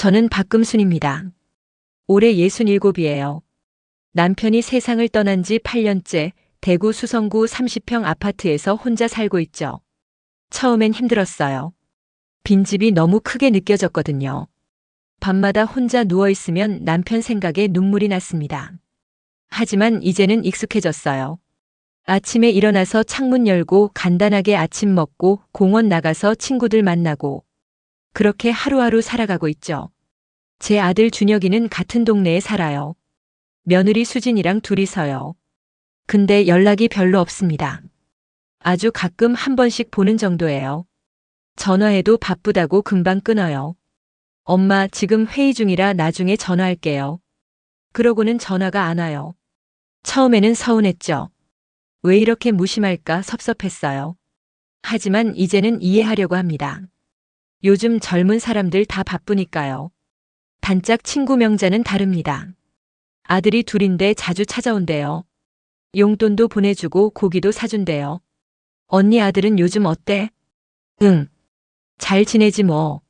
저는 박금순입니다. 올해 67이에요. 남편이 세상을 떠난 지 8년째 대구 수성구 30평 아파트에서 혼자 살고 있죠. 처음엔 힘들었어요. 빈집이 너무 크게 느껴졌거든요. 밤마다 혼자 누워있으면 남편 생각에 눈물이 났습니다. 하지만 이제는 익숙해졌어요. 아침에 일어나서 창문 열고 간단하게 아침 먹고 공원 나가서 친구들 만나고 그렇게 하루하루 살아가고 있죠. 제 아들 준혁이는 같은 동네에 살아요. 며느리 수진이랑 둘이서요. 근데 연락이 별로 없습니다. 아주 가끔 한 번씩 보는 정도예요. 전화해도 바쁘다고 금방 끊어요. 엄마 지금 회의 중이라 나중에 전화할게요. 그러고는 전화가 안 와요. 처음에는 서운했죠. 왜 이렇게 무심할까 섭섭했어요. 하지만 이제는 이해하려고 합니다. 요즘 젊은 사람들 다 바쁘니까요. 단짝 친구 명자는 다릅니다. 아들이 둘인데 자주 찾아온대요. 용돈도 보내주고 고기도 사준대요. 언니 아들은 요즘 어때? 응. 잘 지내지 뭐.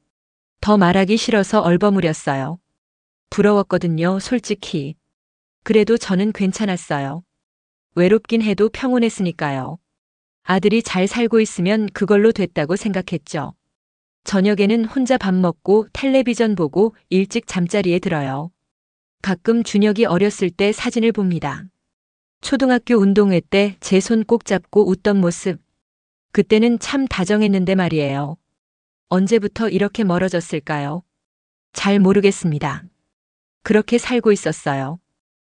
더 말하기 싫어서 얼버무렸어요. 부러웠거든요, 솔직히. 그래도 저는 괜찮았어요. 외롭긴 해도 평온했으니까요. 아들이 잘 살고 있으면 그걸로 됐다고 생각했죠. 저녁에는 혼자 밥 먹고 텔레비전 보고 일찍 잠자리에 들어요. 가끔 준혁이 어렸을 때 사진을 봅니다. 초등학교 운동회 때 제 손 꼭 잡고 웃던 모습. 그때는 참 다정했는데 말이에요. 언제부터 이렇게 멀어졌을까요? 잘 모르겠습니다. 그렇게 살고 있었어요.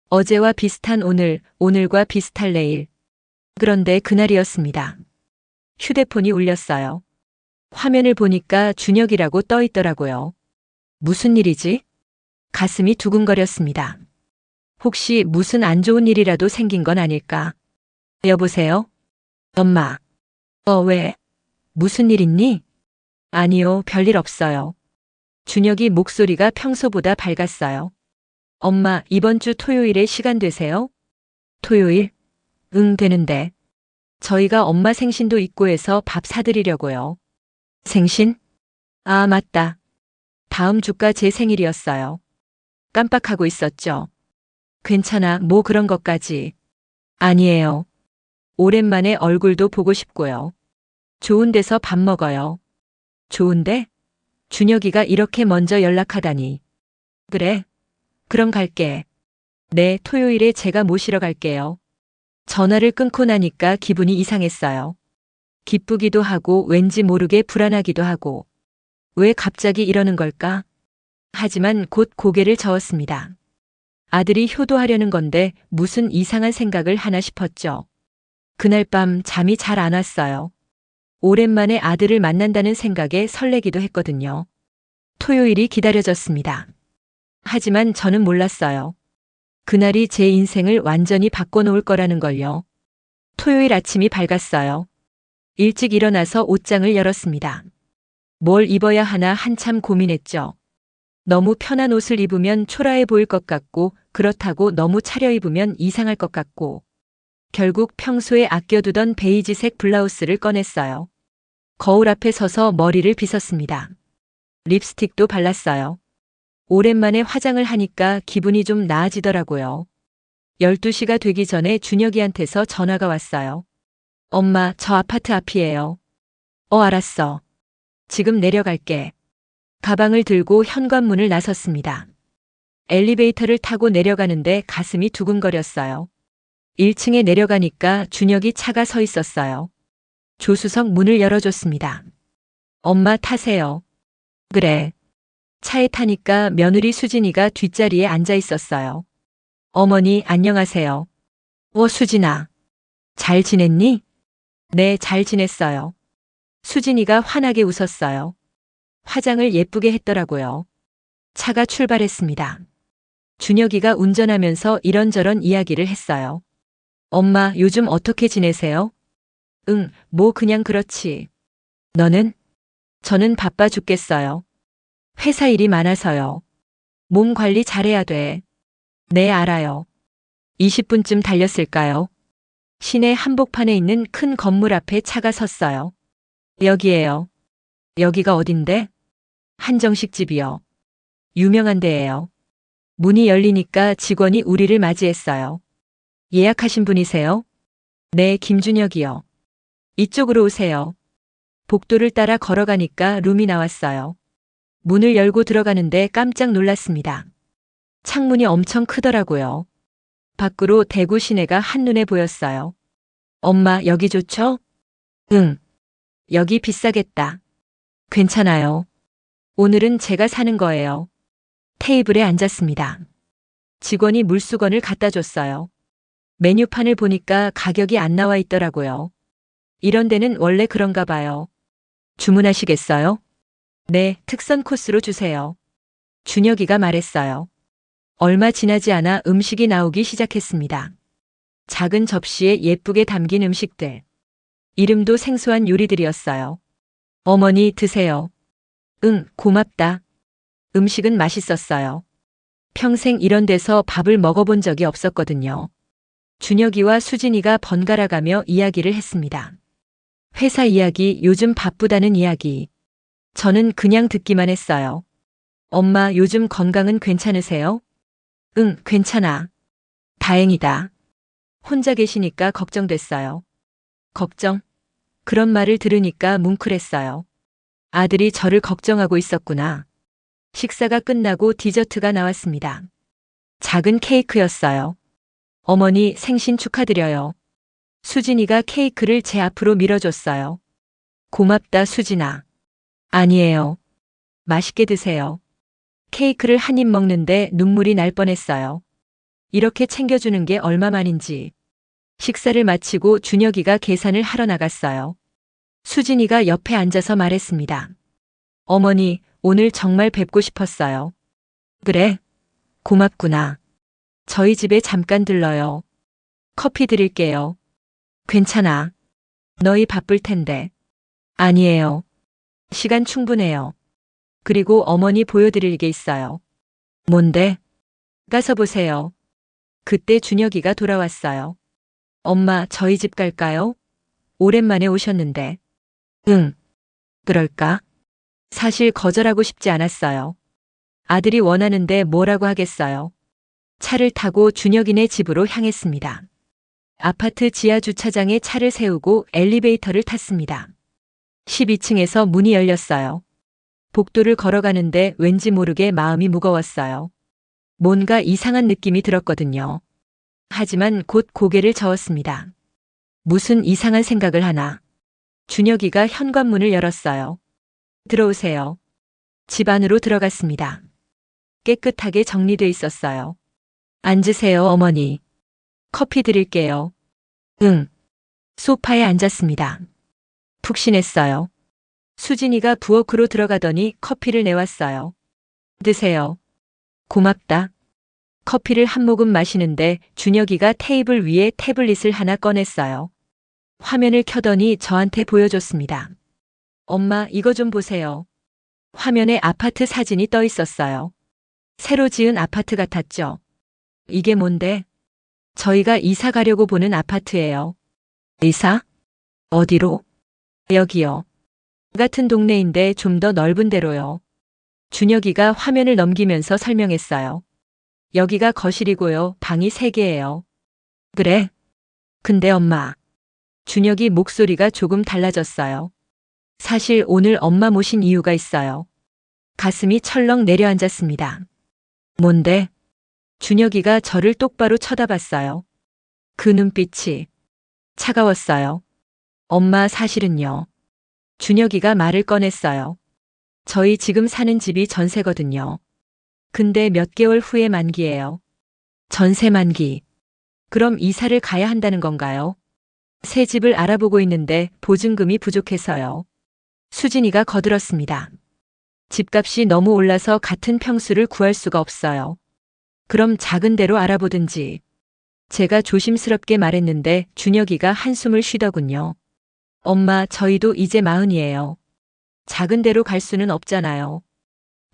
어제와 비슷한 오늘, 오늘과 비슷할 내일. 그런데 그날이었습니다. 휴대폰이 울렸어요. 화면을 보니까 준혁이라고 떠 있더라고요. 무슨 일이지? 가슴이 두근거렸습니다. 혹시 무슨 안 좋은 일이라도 생긴 건 아닐까? 여보세요? 엄마. 왜? 무슨 일 있니? 아니요, 별일 없어요. 준혁이 목소리가 평소보다 밝았어요. 엄마, 이번 주 토요일에 시간 되세요? 토요일? 응, 되는데. 저희가 엄마 생신도 있고 해서 밥 사드리려고요. 생신? 아, 맞다. 다음 주가 제 생일이었어요. 깜빡하고 있었죠. 괜찮아, 뭐 그런 것까지. 아니에요. 오랜만에 얼굴도 보고 싶고요. 좋은 데서 밥 먹어요. 좋은데? 준혁이가 이렇게 먼저 연락하다니. 그래? 그럼 갈게. 네, 토요일에 제가 모시러 갈게요. 전화를 끊고 나니까 기분이 이상했어요. 기쁘기도 하고 왠지 모르게 불안하기도 하고. 왜 갑자기 이러는 걸까? 하지만 곧 고개를 저었습니다. 아들이 효도하려는 건데 무슨 이상한 생각을 하나 싶었죠. 그날 밤 잠이 잘 안 왔어요. 오랜만에 아들을 만난다는 생각에 설레기도 했거든요. 토요일이 기다려졌습니다. 하지만 저는 몰랐어요. 그날이 제 인생을 완전히 바꿔놓을 거라는 걸요. 토요일 아침이 밝았어요. 일찍 일어나서 옷장을 열었습니다. 뭘 입어야 하나 한참 고민했죠. 너무 편한 옷을 입으면 초라해 보일 것 같고 그렇다고 너무 차려입으면 이상할 것 같고 결국 평소에 아껴두던 베이지색 블라우스를 꺼냈어요. 거울 앞에 서서 머리를 빗었습니다. 립스틱도 발랐어요. 오랜만에 화장을 하니까 기분이 좀 나아지더라고요. 12시가 되기 전에 준혁이한테서 전화가 왔어요. 엄마, 저 아파트 앞이에요. 알았어. 지금 내려갈게. 가방을 들고 현관문을 나섰습니다. 엘리베이터를 타고 내려가는데 가슴이 두근거렸어요. 1층에 내려가니까 준혁이 차가 서 있었어요. 조수석 문을 열어줬습니다. 엄마 타세요. 그래. 차에 타니까 며느리 수진이가 뒷자리에 앉아 있었어요. 어머니 안녕하세요. 수진아. 잘 지냈니? 네, 잘 지냈어요. 수진이가 환하게 웃었어요. 화장을 예쁘게 했더라고요. 차가 출발했습니다. 준혁이가 운전하면서 이런저런 이야기를 했어요. 엄마, 요즘 어떻게 지내세요? 응, 뭐 그냥 그렇지. 너는? 저는 바빠 죽겠어요. 회사 일이 많아서요. 몸 관리 잘해야 돼. 네, 알아요. 20분쯤 달렸을까요? 시내 한복판에 있는 큰 건물 앞에 차가 섰어요. 여기에요. 여기가 어딘데? 한정식 집이요. 유명한 데예요. 문이 열리니까 직원이 우리를 맞이했어요. 예약하신 분이세요? 네, 김준혁이요. 이쪽으로 오세요. 복도를 따라 걸어가니까 룸이 나왔어요. 문을 열고 들어가는데 깜짝 놀랐습니다. 창문이 엄청 크더라고요. 밖으로 대구 시내가 한눈에 보였어요. 엄마, 여기 좋죠? 응. 여기 비싸겠다. 괜찮아요. 오늘은 제가 사는 거예요. 테이블에 앉았습니다. 직원이 물수건을 갖다 줬어요. 메뉴판을 보니까 가격이 안 나와 있더라고요. 이런 데는 원래 그런가 봐요. 주문하시겠어요? 네, 특선 코스로 주세요. 준혁이가 말했어요. 얼마 지나지 않아 음식이 나오기 시작했습니다. 작은 접시에 예쁘게 담긴 음식들. 이름도 생소한 요리들이었어요. 어머니 드세요. 응, 고맙다. 음식은 맛있었어요. 평생 이런 데서 밥을 먹어본 적이 없었거든요. 준혁이와 수진이가 번갈아가며 이야기를 했습니다. 회사 이야기, 요즘 바쁘다는 이야기. 저는 그냥 듣기만 했어요. 엄마, 요즘 건강은 괜찮으세요? 응, 괜찮아. 다행이다. 혼자 계시니까 걱정됐어요. 걱정? 그런 말을 들으니까 뭉클했어요. 아들이 저를 걱정하고 있었구나. 식사가 끝나고 디저트가 나왔습니다. 작은 케이크였어요. 어머니, 생신 축하드려요. 수진이가 케이크를 제 앞으로 밀어줬어요. 고맙다, 수진아. 아니에요. 맛있게 드세요. 케이크를 한 입 먹는데 눈물이 날 뻔했어요. 이렇게 챙겨주는 게 얼마만인지. 식사를 마치고 준혁이가 계산을 하러 나갔어요. 수진이가 옆에 앉아서 말했습니다. 어머니, 오늘 정말 뵙고 싶었어요. 그래? 고맙구나. 저희 집에 잠깐 들러요. 커피 드릴게요. 괜찮아. 너희 바쁠 텐데. 아니에요. 시간 충분해요. 그리고 어머니 보여드릴 게 있어요. 뭔데? 가서 보세요. 그때 준혁이가 돌아왔어요. 엄마, 저희 집 갈까요? 오랜만에 오셨는데. 응. 그럴까? 사실 거절하고 싶지 않았어요. 아들이 원하는데 뭐라고 하겠어요. 차를 타고 준혁이네 집으로 향했습니다. 아파트 지하 주차장에 차를 세우고 엘리베이터를 탔습니다. 12층에서 문이 열렸어요. 복도를 걸어가는데 왠지 모르게 마음이 무거웠어요. 뭔가 이상한 느낌이 들었거든요. 하지만 곧 고개를 저었습니다. 무슨 이상한 생각을 하나. 준혁이가 현관문을 열었어요. 들어오세요. 집 안으로 들어갔습니다. 깨끗하게 정리돼 있었어요. 앉으세요, 어머니. 커피 드릴게요. 응. 소파에 앉았습니다. 푹신했어요. 수진이가 부엌으로 들어가더니 커피를 내왔어요. 드세요. 고맙다. 커피를 한 모금 마시는데 준혁이가 테이블 위에 태블릿을 하나 꺼냈어요. 화면을 켜더니 저한테 보여줬습니다. 엄마, 이거 좀 보세요. 화면에 아파트 사진이 떠 있었어요. 새로 지은 아파트 같았죠? 이게 뭔데? 저희가 이사 가려고 보는 아파트예요. 이사? 어디로? 여기요. 같은 동네인데 좀 더 넓은 데로요. 준혁이가 화면을 넘기면서 설명했어요. 여기가 거실이고요. 방이 3개예요. 그래? 근데 엄마. 준혁이 목소리가 조금 달라졌어요. 사실 오늘 엄마 모신 이유가 있어요. 가슴이 철렁 내려앉았습니다. 뭔데? 준혁이가 저를 똑바로 쳐다봤어요. 그 눈빛이 차가웠어요. 엄마, 사실은요. 준혁이가 말을 꺼냈어요. 저희 지금 사는 집이 전세거든요. 근데 몇 개월 후에 만기예요. 전세 만기. 그럼 이사를 가야 한다는 건가요? 새 집을 알아보고 있는데 보증금이 부족해서요. 수진이가 거들었습니다. 집값이 너무 올라서 같은 평수를 구할 수가 없어요. 그럼 작은 데로 알아보든지. 제가 조심스럽게 말했는데 준혁이가 한숨을 쉬더군요. 엄마, 저희도 이제 40이에요. 작은 데로 갈 수는 없잖아요.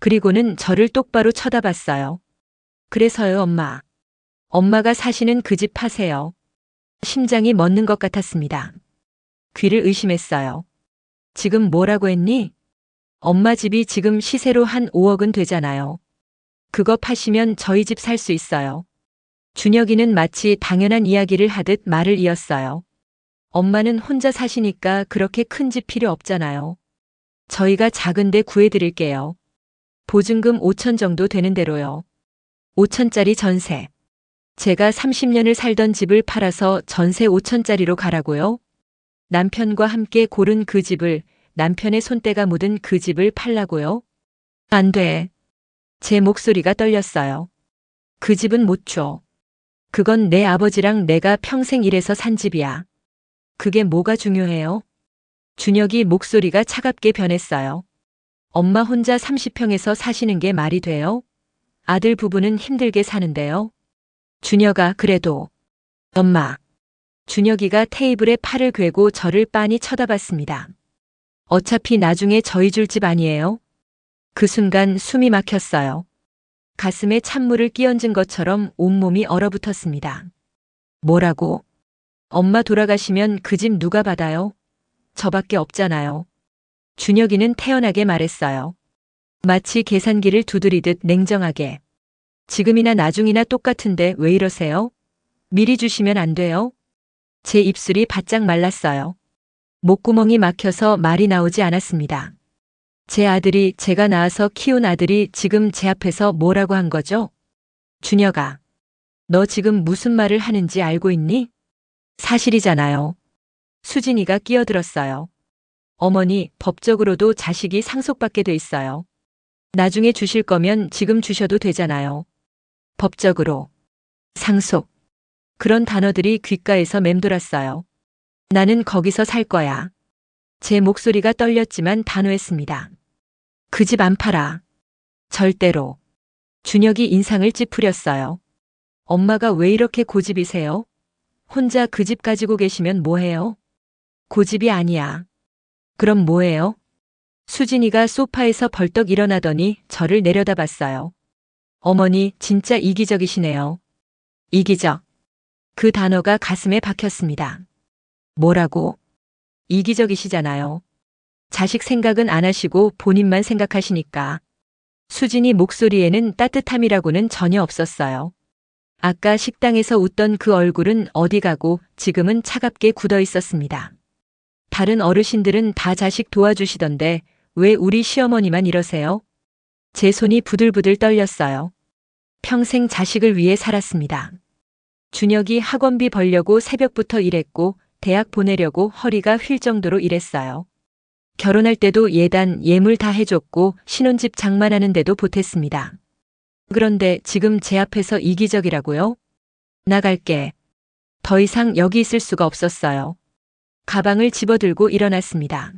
그리고는 저를 똑바로 쳐다봤어요. 그래서요, 엄마. 엄마가 사시는 그 집 파세요. 심장이 멎는 것 같았습니다. 귀를 의심했어요. 지금 뭐라고 했니? 엄마 집이 지금 시세로 한 5억은 되잖아요. 그거 파시면 저희 집 살 수 있어요. 준혁이는 마치 당연한 이야기를 하듯 말을 이었어요. 엄마는 혼자 사시니까 그렇게 큰 집 필요 없잖아요. 저희가 작은데 구해드릴게요. 보증금 5천 정도 되는 대로요. 5천짜리 전세. 제가 30년을 살던 집을 팔아서 전세 5천짜리로 가라고요? 남편과 함께 고른 그 집을, 남편의 손때가 묻은 그 집을 팔라고요? 안 돼. 제 목소리가 떨렸어요. 그 집은 못 줘. 그건 내 아버지랑 내가 평생 일해서 산 집이야. 그게 뭐가 중요해요? 준혁이 목소리가 차갑게 변했어요. 엄마 혼자 30평에서 사시는 게 말이 돼요? 아들 부부는 힘들게 사는데요. 준혁아, 그래도. 엄마. 준혁이가 테이블에 팔을 괴고 저를 빤히 쳐다봤습니다. 어차피 나중에 저희 줄 집 아니에요? 그 순간 숨이 막혔어요. 가슴에 찬물을 끼얹은 것처럼 온몸이 얼어붙었습니다. 뭐라고? 엄마 돌아가시면 그 집 누가 받아요? 저밖에 없잖아요. 준혁이는 태연하게 말했어요. 마치 계산기를 두드리듯 냉정하게. 지금이나 나중이나 똑같은데 왜 이러세요? 미리 주시면 안 돼요? 제 입술이 바짝 말랐어요. 목구멍이 막혀서 말이 나오지 않았습니다. 제 아들이, 제가 낳아서 키운 아들이 지금 제 앞에서 뭐라고 한 거죠? 준혁아, 너 지금 무슨 말을 하는지 알고 있니? 사실이잖아요. 수진이가 끼어들었어요. 어머니, 법적으로도 자식이 상속받게 돼 있어요. 나중에 주실 거면 지금 주셔도 되잖아요. 법적으로. 상속. 그런 단어들이 귓가에서 맴돌았어요. 나는 거기서 살 거야. 제 목소리가 떨렸지만 단호했습니다. 그 집 안 팔아. 절대로. 준혁이 인상을 찌푸렸어요. 엄마가 왜 이렇게 고집이세요? 혼자 그 집 가지고 계시면 뭐해요? 고집이 아니야. 그럼 뭐예요? 수진이가 소파에서 벌떡 일어나더니 저를 내려다봤어요. 어머니, 진짜 이기적이시네요. 이기적. 그 단어가 가슴에 박혔습니다. 뭐라고? 이기적이시잖아요. 자식 생각은 안 하시고 본인만 생각하시니까. 수진이 목소리에는 따뜻함이라고는 전혀 없었어요. 아까 식당에서 웃던 그 얼굴은 어디 가고 지금은 차갑게 굳어 있었습니다. 다른 어르신들은 다 자식 도와주시던데 왜 우리 시어머니만 이러세요? 제 손이 부들부들 떨렸어요. 평생 자식을 위해 살았습니다. 준혁이 학원비 벌려고 새벽부터 일했고 대학 보내려고 허리가 휠 정도로 일했어요. 결혼할 때도 예단, 예물 다 해줬고 신혼집 장만하는 데도 보탰습니다. 그런데 지금 제 앞에서 이기적이라고요? 나갈게. 더 이상 여기 있을 수가 없었어요. 가방을 집어들고 일어났습니다.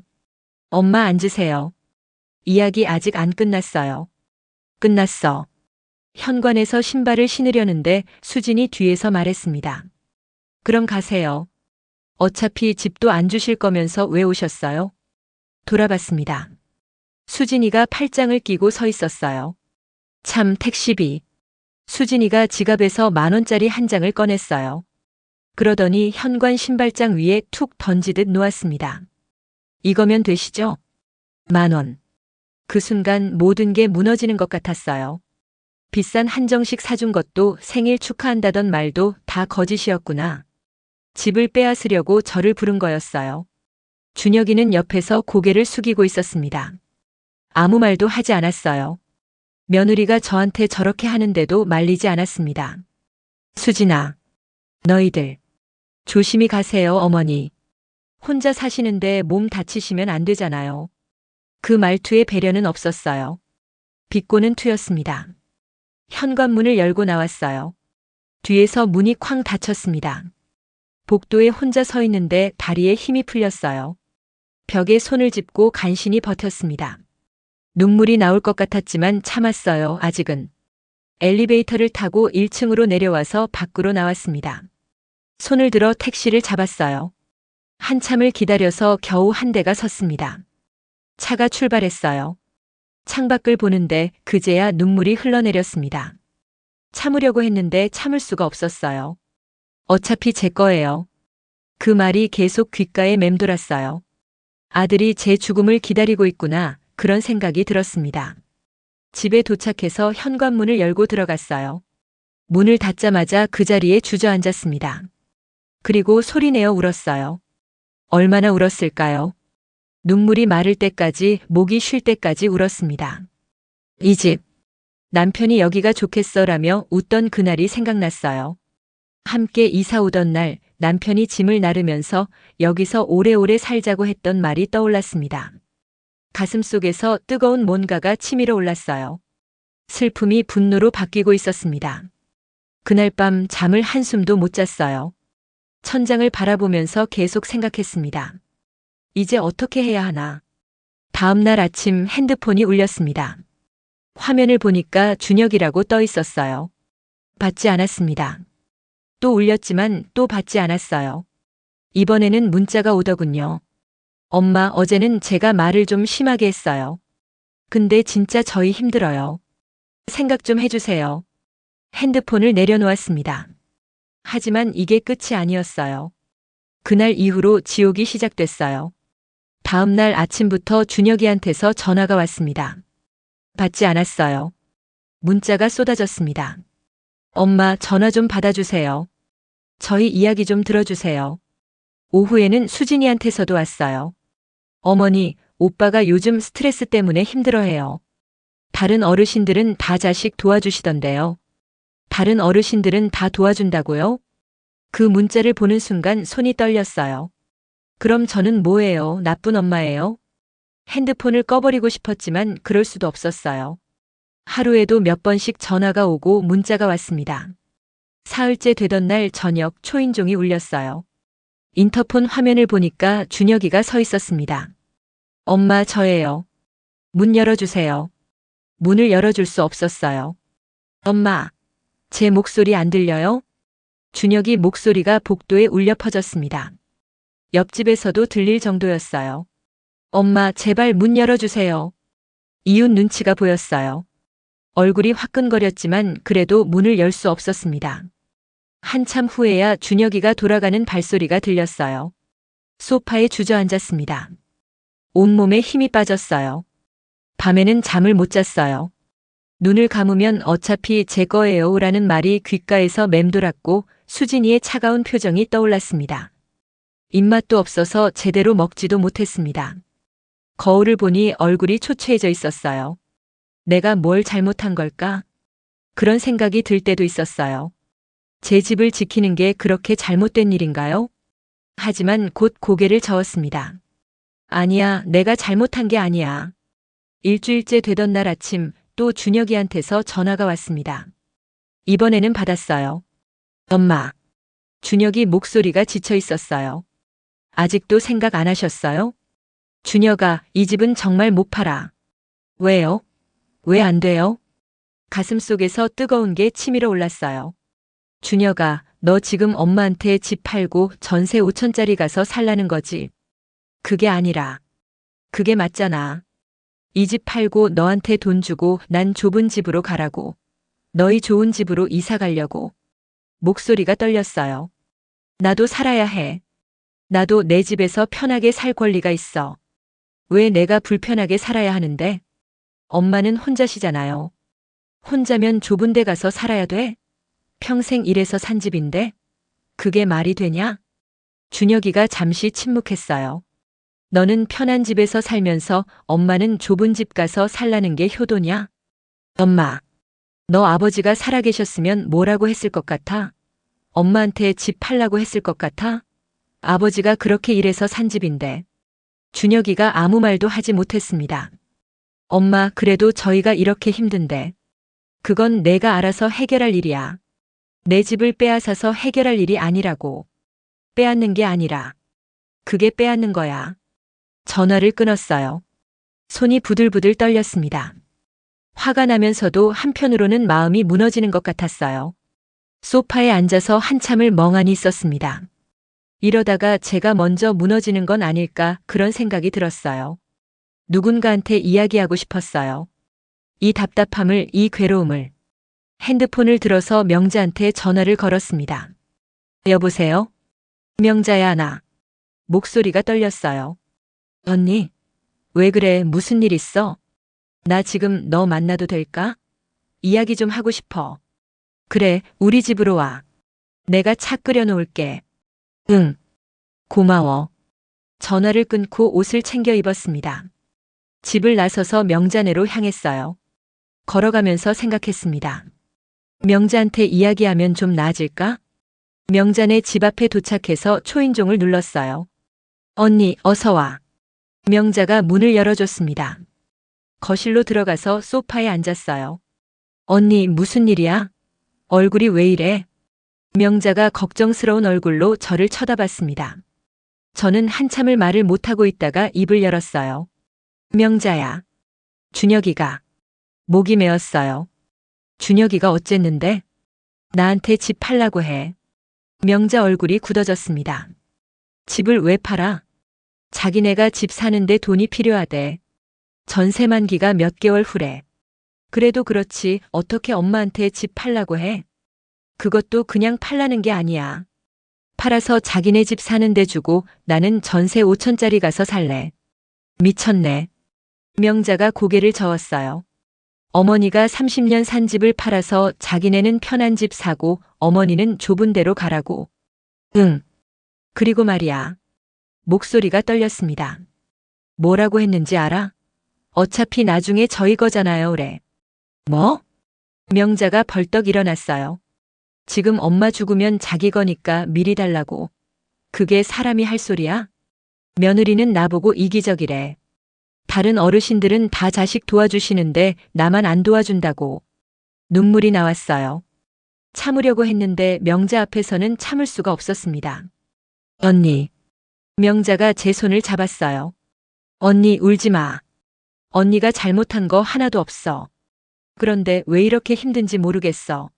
엄마 앉으세요. 이야기 아직 안 끝났어요. 끝났어. 현관에서 신발을 신으려는데 수진이 뒤에서 말했습니다. 그럼 가세요. 어차피 집도 안 주실 거면서 왜 오셨어요? 돌아봤습니다. 수진이가 팔짱을 끼고 서 있었어요. 참, 택시비. 수진이가 지갑에서 10,000원짜리 한 장을 꺼냈어요. 그러더니 현관 신발장 위에 툭 던지듯 놓았습니다. 이거면 되시죠? 10,000원. 그 순간 모든 게 무너지는 것 같았어요. 비싼 한정식 사준 것도 생일 축하한다던 말도 다 거짓이었구나. 집을 빼앗으려고 저를 부른 거였어요. 준혁이는 옆에서 고개를 숙이고 있었습니다. 아무 말도 하지 않았어요. 며느리가 저한테 저렇게 하는데도 말리지 않았습니다. 수진아, 너희들 조심히 가세요, 어머니. 혼자 사시는데 몸 다치시면 안 되잖아요. 그 말투에 배려는 없었어요. 비꼬는 투였습니다. 현관문을 열고 나왔어요. 뒤에서 문이 쾅 닫혔습니다. 복도에 혼자 서 있는데 다리에 힘이 풀렸어요. 벽에 손을 짚고 간신히 버텼습니다. 눈물이 나올 것 같았지만 참았어요, 아직은. 엘리베이터를 타고 1층으로 내려와서 밖으로 나왔습니다. 손을 들어 택시를 잡았어요. 한참을 기다려서 겨우 한 대가 섰습니다. 차가 출발했어요. 창밖을 보는데 그제야 눈물이 흘러내렸습니다. 참으려고 했는데 참을 수가 없었어요. 어차피 제 거예요. 그 말이 계속 귓가에 맴돌았어요. 아들이 제 죽음을 기다리고 있구나, 그런 생각이 들었습니다. 집에 도착해서 현관문을 열고 들어갔어요. 문을 닫자마자 그 자리에 주저앉았습니다. 그리고 소리내어 울었어요. 얼마나 울었을까요? 눈물이 마를 때까지, 목이 쉴 때까지 울었습니다. 이 집, 남편이 여기가 좋겠어라며 웃던 그날이 생각났어요. 함께 이사 오던 날 남편이 짐을 나르면서 여기서 오래오래 살자고 했던 말이 떠올랐습니다. 가슴속에서 뜨거운 뭔가가 치밀어 올랐어요. 슬픔이 분노로 바뀌고 있었습니다. 그날 밤 잠을 한숨도 못 잤어요. 천장을 바라보면서 계속 생각했습니다. 이제 어떻게 해야 하나. 다음 날 아침 핸드폰이 울렸습니다. 화면을 보니까 준혁이라고 떠 있었어요. 받지 않았습니다. 또 울렸지만 또 받지 않았어요. 이번에는 문자가 오더군요. 엄마, 어제는 제가 말을 좀 심하게 했어요. 근데 진짜 저희 힘들어요. 생각 좀 해주세요. 핸드폰을 내려놓았습니다. 하지만 이게 끝이 아니었어요. 그날 이후로 지옥이 시작됐어요. 다음 날 아침부터 준혁이한테서 전화가 왔습니다. 받지 않았어요. 문자가 쏟아졌습니다. 엄마, 전화 좀 받아주세요. 저희 이야기 좀 들어주세요. 오후에는 수진이한테서도 왔어요. 어머니, 오빠가 요즘 스트레스 때문에 힘들어해요. 다른 어르신들은 다 자식 도와주시던데요. 다른 어르신들은 다 도와준다고요? 그 문자를 보는 순간 손이 떨렸어요. 그럼 저는 뭐예요? 나쁜 엄마예요? 핸드폰을 꺼버리고 싶었지만 그럴 수도 없었어요. 하루에도 몇 번씩 전화가 오고 문자가 왔습니다. 사흘째 되던 날 저녁 초인종이 울렸어요. 인터폰 화면을 보니까 준혁이가 서 있었습니다. 엄마, 저예요. 문 열어주세요. 문을 열어줄 수 없었어요. 엄마, 제 목소리 안 들려요? 준혁이 목소리가 복도에 울려 퍼졌습니다. 옆집에서도 들릴 정도였어요. 엄마, 제발 문 열어주세요. 이웃 눈치가 보였어요. 얼굴이 화끈거렸지만 그래도 문을 열 수 없었습니다. 한참 후에야 준혁이가 돌아가는 발소리가 들렸어요. 소파에 주저앉았습니다. 온몸에 힘이 빠졌어요. 밤에는 잠을 못 잤어요. 눈을 감으면 어차피 제 거예요 라는 말이 귓가에서 맴돌았고 수진이의 차가운 표정이 떠올랐습니다. 입맛도 없어서 제대로 먹지도 못했습니다. 거울을 보니 얼굴이 초췌해져 있었어요. 내가 뭘 잘못한 걸까? 그런 생각이 들 때도 있었어요. 제 집을 지키는 게 그렇게 잘못된 일인가요? 하지만 곧 고개를 저었습니다. 아니야, 내가 잘못한 게 아니야. 일주일째 되던 날 아침 또 준혁이한테서 전화가 왔습니다. 이번에는 받았어요. 엄마. 준혁이 목소리가 지쳐 있었어요. 아직도 생각 안 하셨어요? 준혁아, 이 집은 정말 못 팔아. 왜요? 왜 안 돼요? 가슴속에서 뜨거운 게 치밀어 올랐어요. 준혁아, 너 지금 엄마한테 집 팔고 전세 5천짜리 가서 살라는 거지. 그게 아니라. 그게 맞잖아. 이 집 팔고 너한테 돈 주고 난 좁은 집으로 가라고. 너희 좋은 집으로 이사 가려고. 목소리가 떨렸어요. 나도 살아야 해. 나도 내 집에서 편하게 살 권리가 있어. 왜 내가 불편하게 살아야 하는데? 엄마는 혼자시잖아요. 혼자면 좁은 데 가서 살아야 돼? 평생 일해서 산 집인데? 그게 말이 되냐? 준혁이가 잠시 침묵했어요. 너는 편한 집에서 살면서 엄마는 좁은 집 가서 살라는 게 효도냐? 엄마, 너 아버지가 살아계셨으면 뭐라고 했을 것 같아? 엄마한테 집 팔라고 했을 것 같아? 아버지가 그렇게 일해서 산 집인데. 준혁이가 아무 말도 하지 못했습니다. 엄마, 그래도 저희가 이렇게 힘든데. 그건 내가 알아서 해결할 일이야. 내 집을 빼앗아서 해결할 일이 아니라고. 빼앗는 게 아니라. 그게 빼앗는 거야. 전화를 끊었어요. 손이 부들부들 떨렸습니다. 화가 나면서도 한편으로는 마음이 무너지는 것 같았어요. 소파에 앉아서 한참을 멍하니 있었습니다. 이러다가 제가 먼저 무너지는 건 아닐까 그런 생각이 들었어요. 누군가한테 이야기하고 싶었어요. 이 답답함을, 이 괴로움을. 핸드폰을 들어서 명자한테 전화를 걸었습니다. 여보세요? 명자야, 나. 목소리가 떨렸어요. 언니, 왜 그래? 무슨 일 있어? 나 지금 너 만나도 될까? 이야기 좀 하고 싶어. 그래, 우리 집으로 와. 내가 차 끓여 놓을게. 응, 고마워. 전화를 끊고 옷을 챙겨 입었습니다. 집을 나서서 명자네로 향했어요. 걸어가면서 생각했습니다. 명자한테 이야기하면 좀 나아질까? 명자네 집 앞에 도착해서 초인종을 눌렀어요. 언니, 어서 와. 명자가 문을 열어줬습니다. 거실로 들어가서 소파에 앉았어요. 언니, 무슨 일이야? 얼굴이 왜 이래? 명자가 걱정스러운 얼굴로 저를 쳐다봤습니다. 저는 한참을 말을 못하고 있다가 입을 열었어요. 명자야. 준혁이가. 목이 메었어요. 준혁이가 어쨌는데? 나한테 집 팔라고 해. 명자 얼굴이 굳어졌습니다. 집을 왜 팔아? 자기네가 집 사는데 돈이 필요하대. 전세 만기가 몇 개월 후래. 그래도 그렇지 어떻게 엄마한테 집 팔라고 해? 그것도 그냥 팔라는 게 아니야. 팔아서 자기네 집 사는데 주고 나는 전세 5천짜리 가서 살래. 미쳤네. 명자가 고개를 저었어요. 어머니가 30년 산 집을 팔아서 자기네는 편한 집 사고 어머니는 좁은 데로 가라고. 응. 그리고 말이야. 목소리가 떨렸습니다. 뭐라고 했는지 알아? 어차피 나중에 저희 거잖아요, 그래. 뭐? 명자가 벌떡 일어났어요. 지금 엄마 죽으면 자기 거니까 미리 달라고. 그게 사람이 할 소리야? 며느리는 나보고 이기적이래. 다른 어르신들은 다 자식 도와주시는데 나만 안 도와준다고. 눈물이 나왔어요. 참으려고 했는데 명자 앞에서는 참을 수가 없었습니다. 언니. 명자가 제 손을 잡았어요. 언니 울지 마. 언니가 잘못한 거 하나도 없어. 그런데 왜 이렇게 힘든지 모르겠어.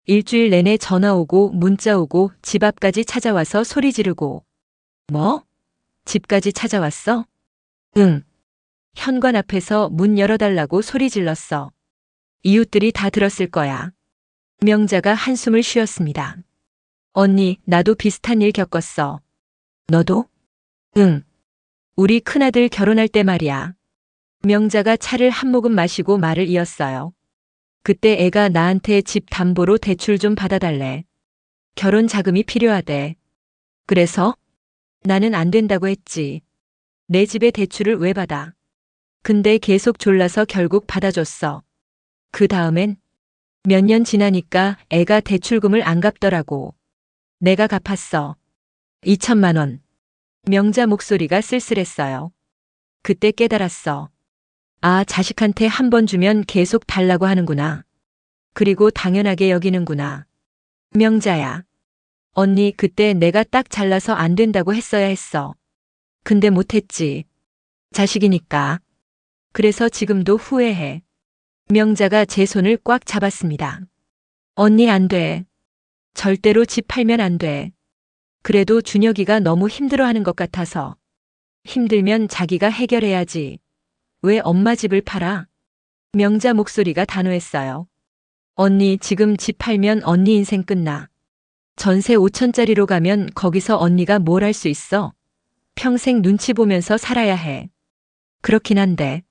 일주일 내내 전화 오고 문자 오고 집 앞까지 찾아와서 소리 지르고. 뭐? 집까지 찾아왔어? 응. 현관 앞에서 문 열어달라고 소리 질렀어. 이웃들이 다 들었을 거야. 명자가 한숨을 쉬었습니다. 언니, 나도 비슷한 일 겪었어. 너도? 응. 우리 큰아들 결혼할 때 말이야. 명자가 차를 한 모금 마시고 말을 이었어요. 그때 애가 나한테 집 담보로 대출 좀 받아달래. 결혼 자금이 필요하대. 그래서? 나는 안 된다고 했지. 내 집에 대출을 왜 받아? 근데 계속 졸라서 결국 받아줬어. 그 다음엔 몇 년 지나니까 애가 대출금을 안 갚더라고. 내가 갚았어. 2천만 원. 명자 목소리가 쓸쓸했어요. 그때 깨달았어. 아, 자식한테 한 번 주면 계속 달라고 하는구나. 그리고 당연하게 여기는구나. 명자야. 언니, 그때 내가 딱 잘라서 안 된다고 했어야 했어. 근데 못했지. 자식이니까. 그래서 지금도 후회해. 명자가 제 손을 꽉 잡았습니다. 언니 안 돼. 절대로 집 팔면 안 돼. 그래도 준혁이가 너무 힘들어하는 것 같아서. 힘들면 자기가 해결해야지. 왜 엄마 집을 팔아? 명자 목소리가 단호했어요. 언니 지금 집 팔면 언니 인생 끝나. 전세 5천짜리로 가면 거기서 언니가 뭘 할 수 있어? 평생 눈치 보면서 살아야 해. 그렇긴 한데.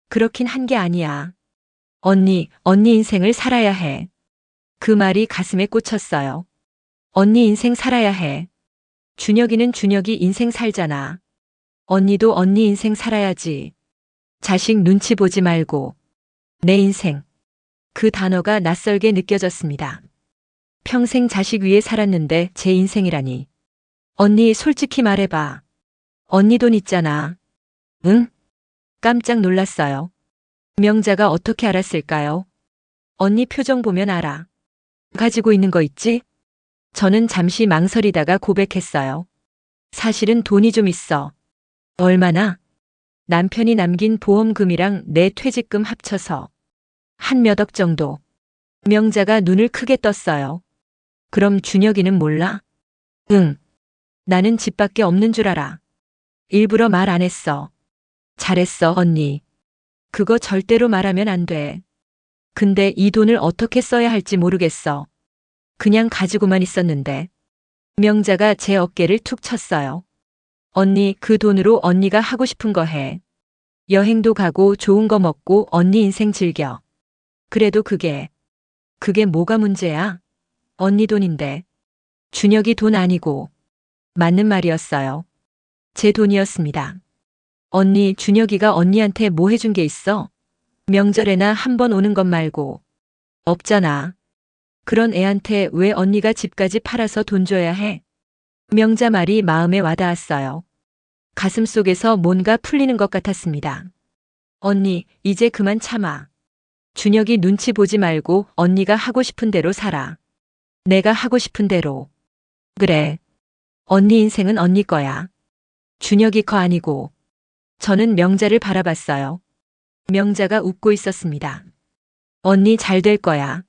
그렇긴 한 게 아니야. 언니 인생을 살아야 해. 그 말이 가슴에 꽂혔어요. 언니 인생 살아야 해. 준혁이는 준혁이 인생 살잖아. 언니도 언니 인생 살아야지. 자식 눈치 보지 말고. 내 인생. 그 단어가 낯설게 느껴졌습니다. 평생 자식 위에 살았는데 제 인생이라니. 언니 솔직히 말해봐. 언니 돈 있잖아. 응? 깜짝 놀랐어요. 명자가 어떻게 알았을까요? 언니 표정 보면 알아. 가지고 있는 거 있지? 저는 잠시 망설이다가 고백했어요. 사실은 돈이 좀 있어. 얼마나? 남편이 남긴 보험금이랑 내 퇴직금 합쳐서 한 몇 억 정도. 명자가 눈을 크게 떴어요. 그럼 준혁이는 몰라? 응. 나는 집밖에 없는 줄 알아. 일부러 말 안 했어. 잘했어, 언니. 그거 절대로 말하면 안 돼. 근데 이 돈을 어떻게 써야 할지 모르겠어. 그냥 가지고만 있었는데. 명자가 제 어깨를 툭 쳤어요. 언니, 그 돈으로 언니가 하고 싶은 거 해. 여행도 가고 좋은 거 먹고 언니 인생 즐겨. 그래도 그게 뭐가 문제야? 언니 돈인데. 준혁이 돈 아니고. 맞는 말이었어요. 제 돈이었습니다. 언니, 준혁이가 언니한테 뭐 해준 게 있어? 명절에나 한 번 오는 것 말고. 없잖아. 그런 애한테 왜 언니가 집까지 팔아서 돈 줘야 해? 명자 말이 마음에 와닿았어요. 가슴 속에서 뭔가 풀리는 것 같았습니다. 언니, 이제 그만 참아. 준혁이 눈치 보지 말고 언니가 하고 싶은 대로 살아. 내가 하고 싶은 대로. 그래. 언니 인생은 언니 거야. 준혁이 거 아니고. 저는 명자를 바라봤어요. 명자가 웃고 있었습니다. 언니 잘 될 거야.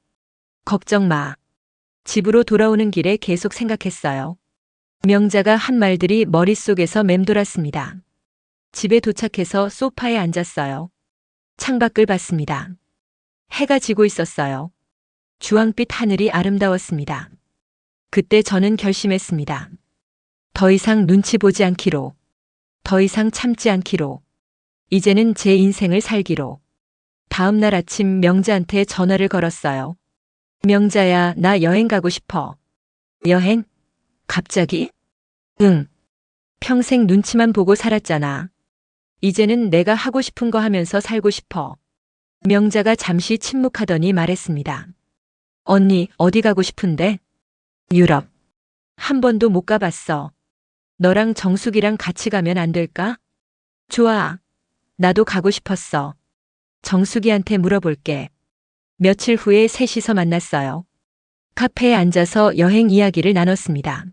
걱정 마. 집으로 돌아오는 길에 계속 생각했어요. 명자가 한 말들이 머릿속에서 맴돌았습니다. 집에 도착해서 소파에 앉았어요. 창밖을 봤습니다. 해가 지고 있었어요. 주황빛 하늘이 아름다웠습니다. 그때 저는 결심했습니다. 더 이상 눈치 보지 않기로. 더 이상 참지 않기로. 이제는 제 인생을 살기로. 다음 날 아침 명자한테 전화를 걸었어요. 명자야, 나 여행 가고 싶어. 여행? 갑자기? 응. 평생 눈치만 보고 살았잖아. 이제는 내가 하고 싶은 거 하면서 살고 싶어. 명자가 잠시 침묵하더니 말했습니다. 언니, 어디 가고 싶은데? 유럽. 한 번도 못 가봤어. 너랑 정숙이랑 같이 가면 안 될까? 좋아. 나도 가고 싶었어. 정숙이한테 물어볼게. 며칠 후에 셋이서 만났어요. 카페에 앉아서 여행 이야기를 나눴습니다.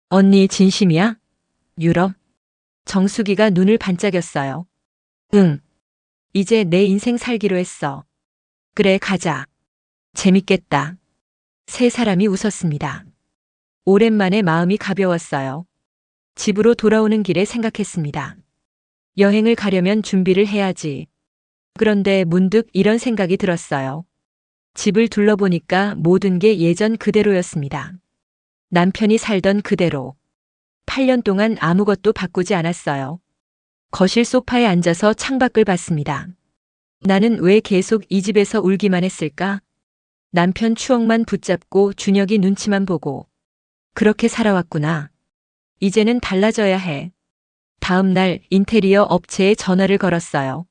언니 진심이야? 유럽? 정숙이가 눈을 반짝였어요. 응. 이제 내 인생 살기로 했어. 그래, 가자. 재밌겠다. 세 사람이 웃었습니다. 오랜만에 마음이 가벼웠어요. 집으로 돌아오는 길에 생각했습니다. 여행을 가려면 준비를 해야지. 그런데 문득 이런 생각이 들었어요. 집을 둘러보니까 모든 게 예전 그대로였습니다. 남편이 살던 그대로. 8년 동안 아무것도 바꾸지 않았어요. 거실 소파에 앉아서 창밖을 봤습니다. 나는 왜 계속 이 집에서 울기만 했을까? 남편 추억만 붙잡고 준혁이 눈치만 보고. 그렇게 살아왔구나. 이제는 달라져야 해. 다음 날 인테리어 업체에 전화를 걸었어요.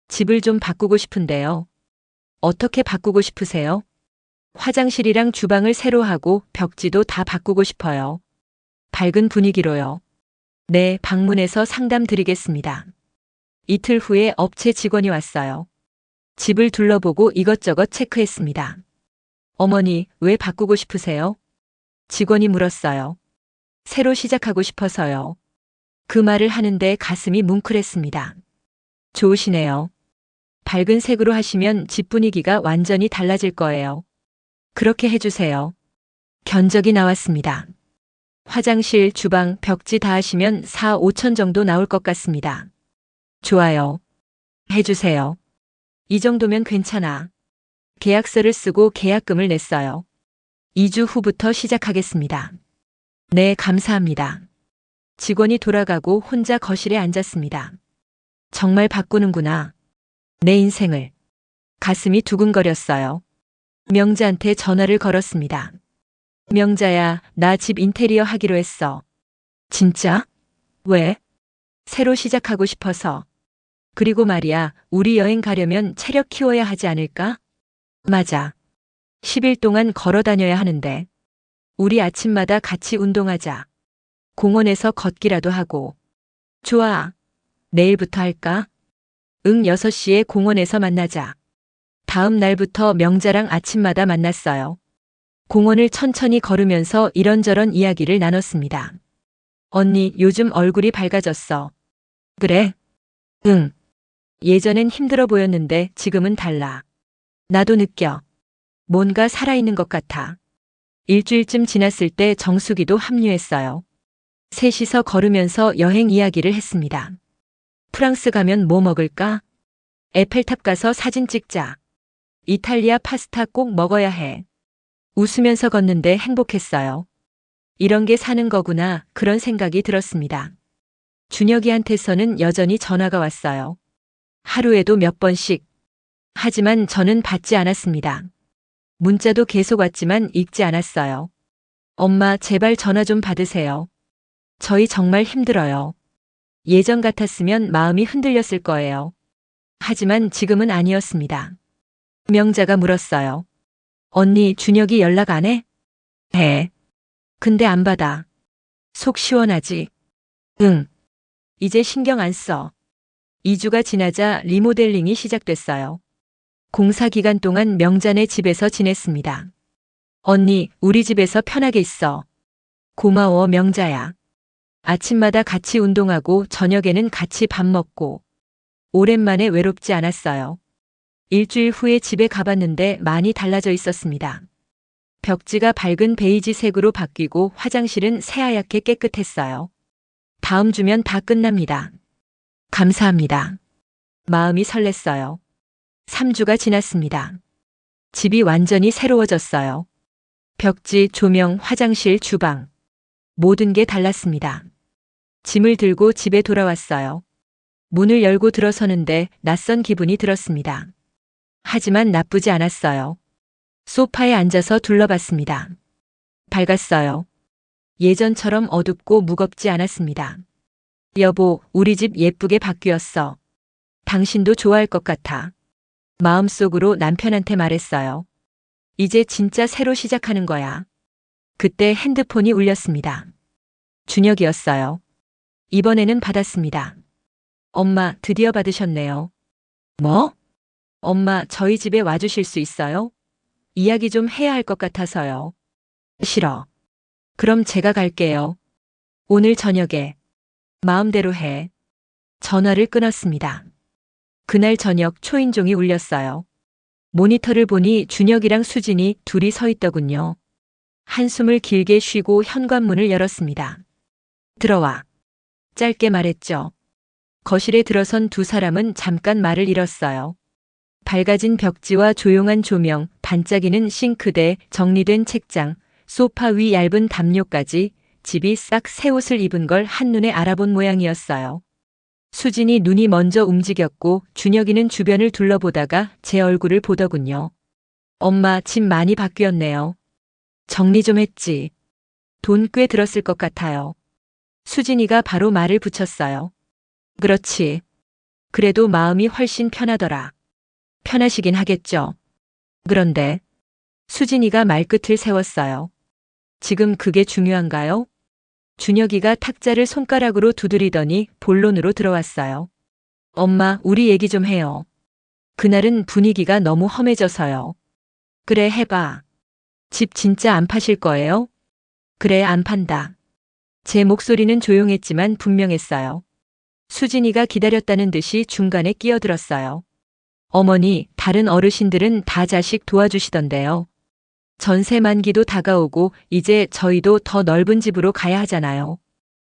집을 좀 바꾸고 싶은데요. 어떻게 바꾸고 싶으세요? 화장실이랑 주방을 새로 하고 벽지도 다 바꾸고 싶어요. 밝은 분위기로요. 네, 방문해서 상담 드리겠습니다. 이틀 후에 업체 직원이 왔어요. 집을 둘러보고 이것저것 체크했습니다. 어머니, 왜 바꾸고 싶으세요? 직원이 물었어요. 새로 시작하고 싶어서요. 그 말을 하는데 가슴이 뭉클했습니다. 좋으시네요. 밝은 색으로 하시면 집 분위기가 완전히 달라질 거예요. 그렇게 해주세요. 견적이 나왔습니다. 화장실, 주방, 벽지 다 하시면 4, 5천 정도 나올 것 같습니다. 좋아요. 해주세요. 이 정도면 괜찮아. 계약서를 쓰고 계약금을 냈어요. 2주 후부터 시작하겠습니다. 네, 감사합니다. 직원이 돌아가고 혼자 거실에 앉았습니다. 정말 바꾸는구나. 내 인생을. 가슴이 두근거렸어요. 명자한테 전화를 걸었습니다. 명자야, 나 집 인테리어 하기로 했어. 진짜? 왜? 새로 시작하고 싶어서. 그리고 말이야, 우리 여행 가려면 체력 키워야 하지 않을까? 맞아. 10일 동안 걸어 다녀야 하는데. 우리 아침마다 같이 운동하자. 공원에서 걷기라도 하고. 좋아. 내일부터 할까? 응, 6시에 공원에서 만나자. 다음 날부터 명자랑 아침마다 만났어요. 공원을 천천히 걸으면서 이런저런 이야기를 나눴습니다. 언니, 요즘 얼굴이 밝아졌어. 그래? 응. 예전엔 힘들어 보였는데 지금은 달라. 나도 느껴. 뭔가 살아있는 것 같아. 일주일쯤 지났을 때 정숙이도 합류했어요. 셋이서 걸으면서 여행 이야기를 했습니다. 프랑스 가면 뭐 먹을까? 에펠탑 가서 사진 찍자. 이탈리아 파스타 꼭 먹어야 해. 웃으면서 걷는데 행복했어요. 이런 게 사는 거구나, 그런 생각이 들었습니다. 준혁이한테서는 여전히 전화가 왔어요. 하루에도 몇 번씩. 하지만 저는 받지 않았습니다. 문자도 계속 왔지만 읽지 않았어요. 엄마, 제발 전화 좀 받으세요. 저희 정말 힘들어요. 예전 같았으면 마음이 흔들렸을 거예요. 하지만 지금은 아니었습니다. 명자가 물었어요. 언니, 준혁이 연락 안 해? 해. 근데 안 받아. 속 시원하지? 응. 이제 신경 안 써. 2주가 지나자 리모델링이 시작됐어요. 공사 기간 동안 명자네 집에서 지냈습니다. 언니, 우리 집에서 편하게 있어. 고마워, 명자야. 아침마다 같이 운동하고 저녁에는 같이 밥 먹고. 오랜만에 외롭지 않았어요. 일주일 후에 집에 가봤는데 많이 달라져 있었습니다. 벽지가 밝은 베이지색으로 바뀌고 화장실은 새하얗게 깨끗했어요. 다음 주면 다 끝납니다. 감사합니다. 마음이 설렜어요. 3주가 지났습니다. 집이 완전히 새로워졌어요. 벽지, 조명, 화장실, 주방. 모든 게 달랐습니다. 짐을 들고 집에 돌아왔어요. 문을 열고 들어서는데 낯선 기분이 들었습니다. 하지만 나쁘지 않았어요. 소파에 앉아서 둘러봤습니다. 밝았어요. 예전처럼 어둡고 무겁지 않았습니다. 여보, 우리 집 예쁘게 바뀌었어. 당신도 좋아할 것 같아. 마음속으로 남편한테 말했어요. 이제 진짜 새로 시작하는 거야. 그때 핸드폰이 울렸습니다. 준혁이었어요. 이번에는 받았습니다. 엄마, 드디어 받으셨네요. 뭐? 엄마, 저희 집에 와주실 수 있어요? 이야기 좀 해야 할 것 같아서요. 싫어. 그럼 제가 갈게요. 오늘 저녁에. 마음대로 해. 전화를 끊었습니다. 그날 저녁 초인종이 울렸어요. 모니터를 보니 준혁이랑 수진이 둘이 서 있더군요. 한숨을 길게 쉬고 현관문을 열었습니다. 들어와. 짧게 말했죠. 거실에 들어선 두 사람은 잠깐 말을 잃었어요. 밝아진 벽지와 조용한 조명, 반짝이는 싱크대, 정리된 책장, 소파 위 얇은 담요까지 집이 싹 새 옷을 입은 걸 한눈에 알아본 모양이었어요. 수진이 눈이 먼저 움직였고 준혁이는 주변을 둘러보다가 제 얼굴을 보더군요. 엄마, 집 많이 바뀌었네요. 정리 좀 했지. 돈 꽤 들었을 것 같아요. 수진이가 바로 말을 붙였어요. 그렇지. 그래도 마음이 훨씬 편하더라. 편하시긴 하겠죠. 그런데 수진이가 말끝을 세웠어요. 지금 그게 중요한가요? 준혁이가 탁자를 손가락으로 두드리더니 본론으로 들어왔어요. 엄마, 우리 얘기 좀 해요. 그날은 분위기가 너무 험해져서요. 그래, 해봐. 집 진짜 안 파실 거예요? 그래, 안 판다. 제 목소리는 조용했지만 분명했어요. 수진이가 기다렸다는 듯이 중간에 끼어들었어요. 어머니, 다른 어르신들은 다 자식 도와주시던데요. 전세 만기도 다가오고 이제 저희도 더 넓은 집으로 가야 하잖아요.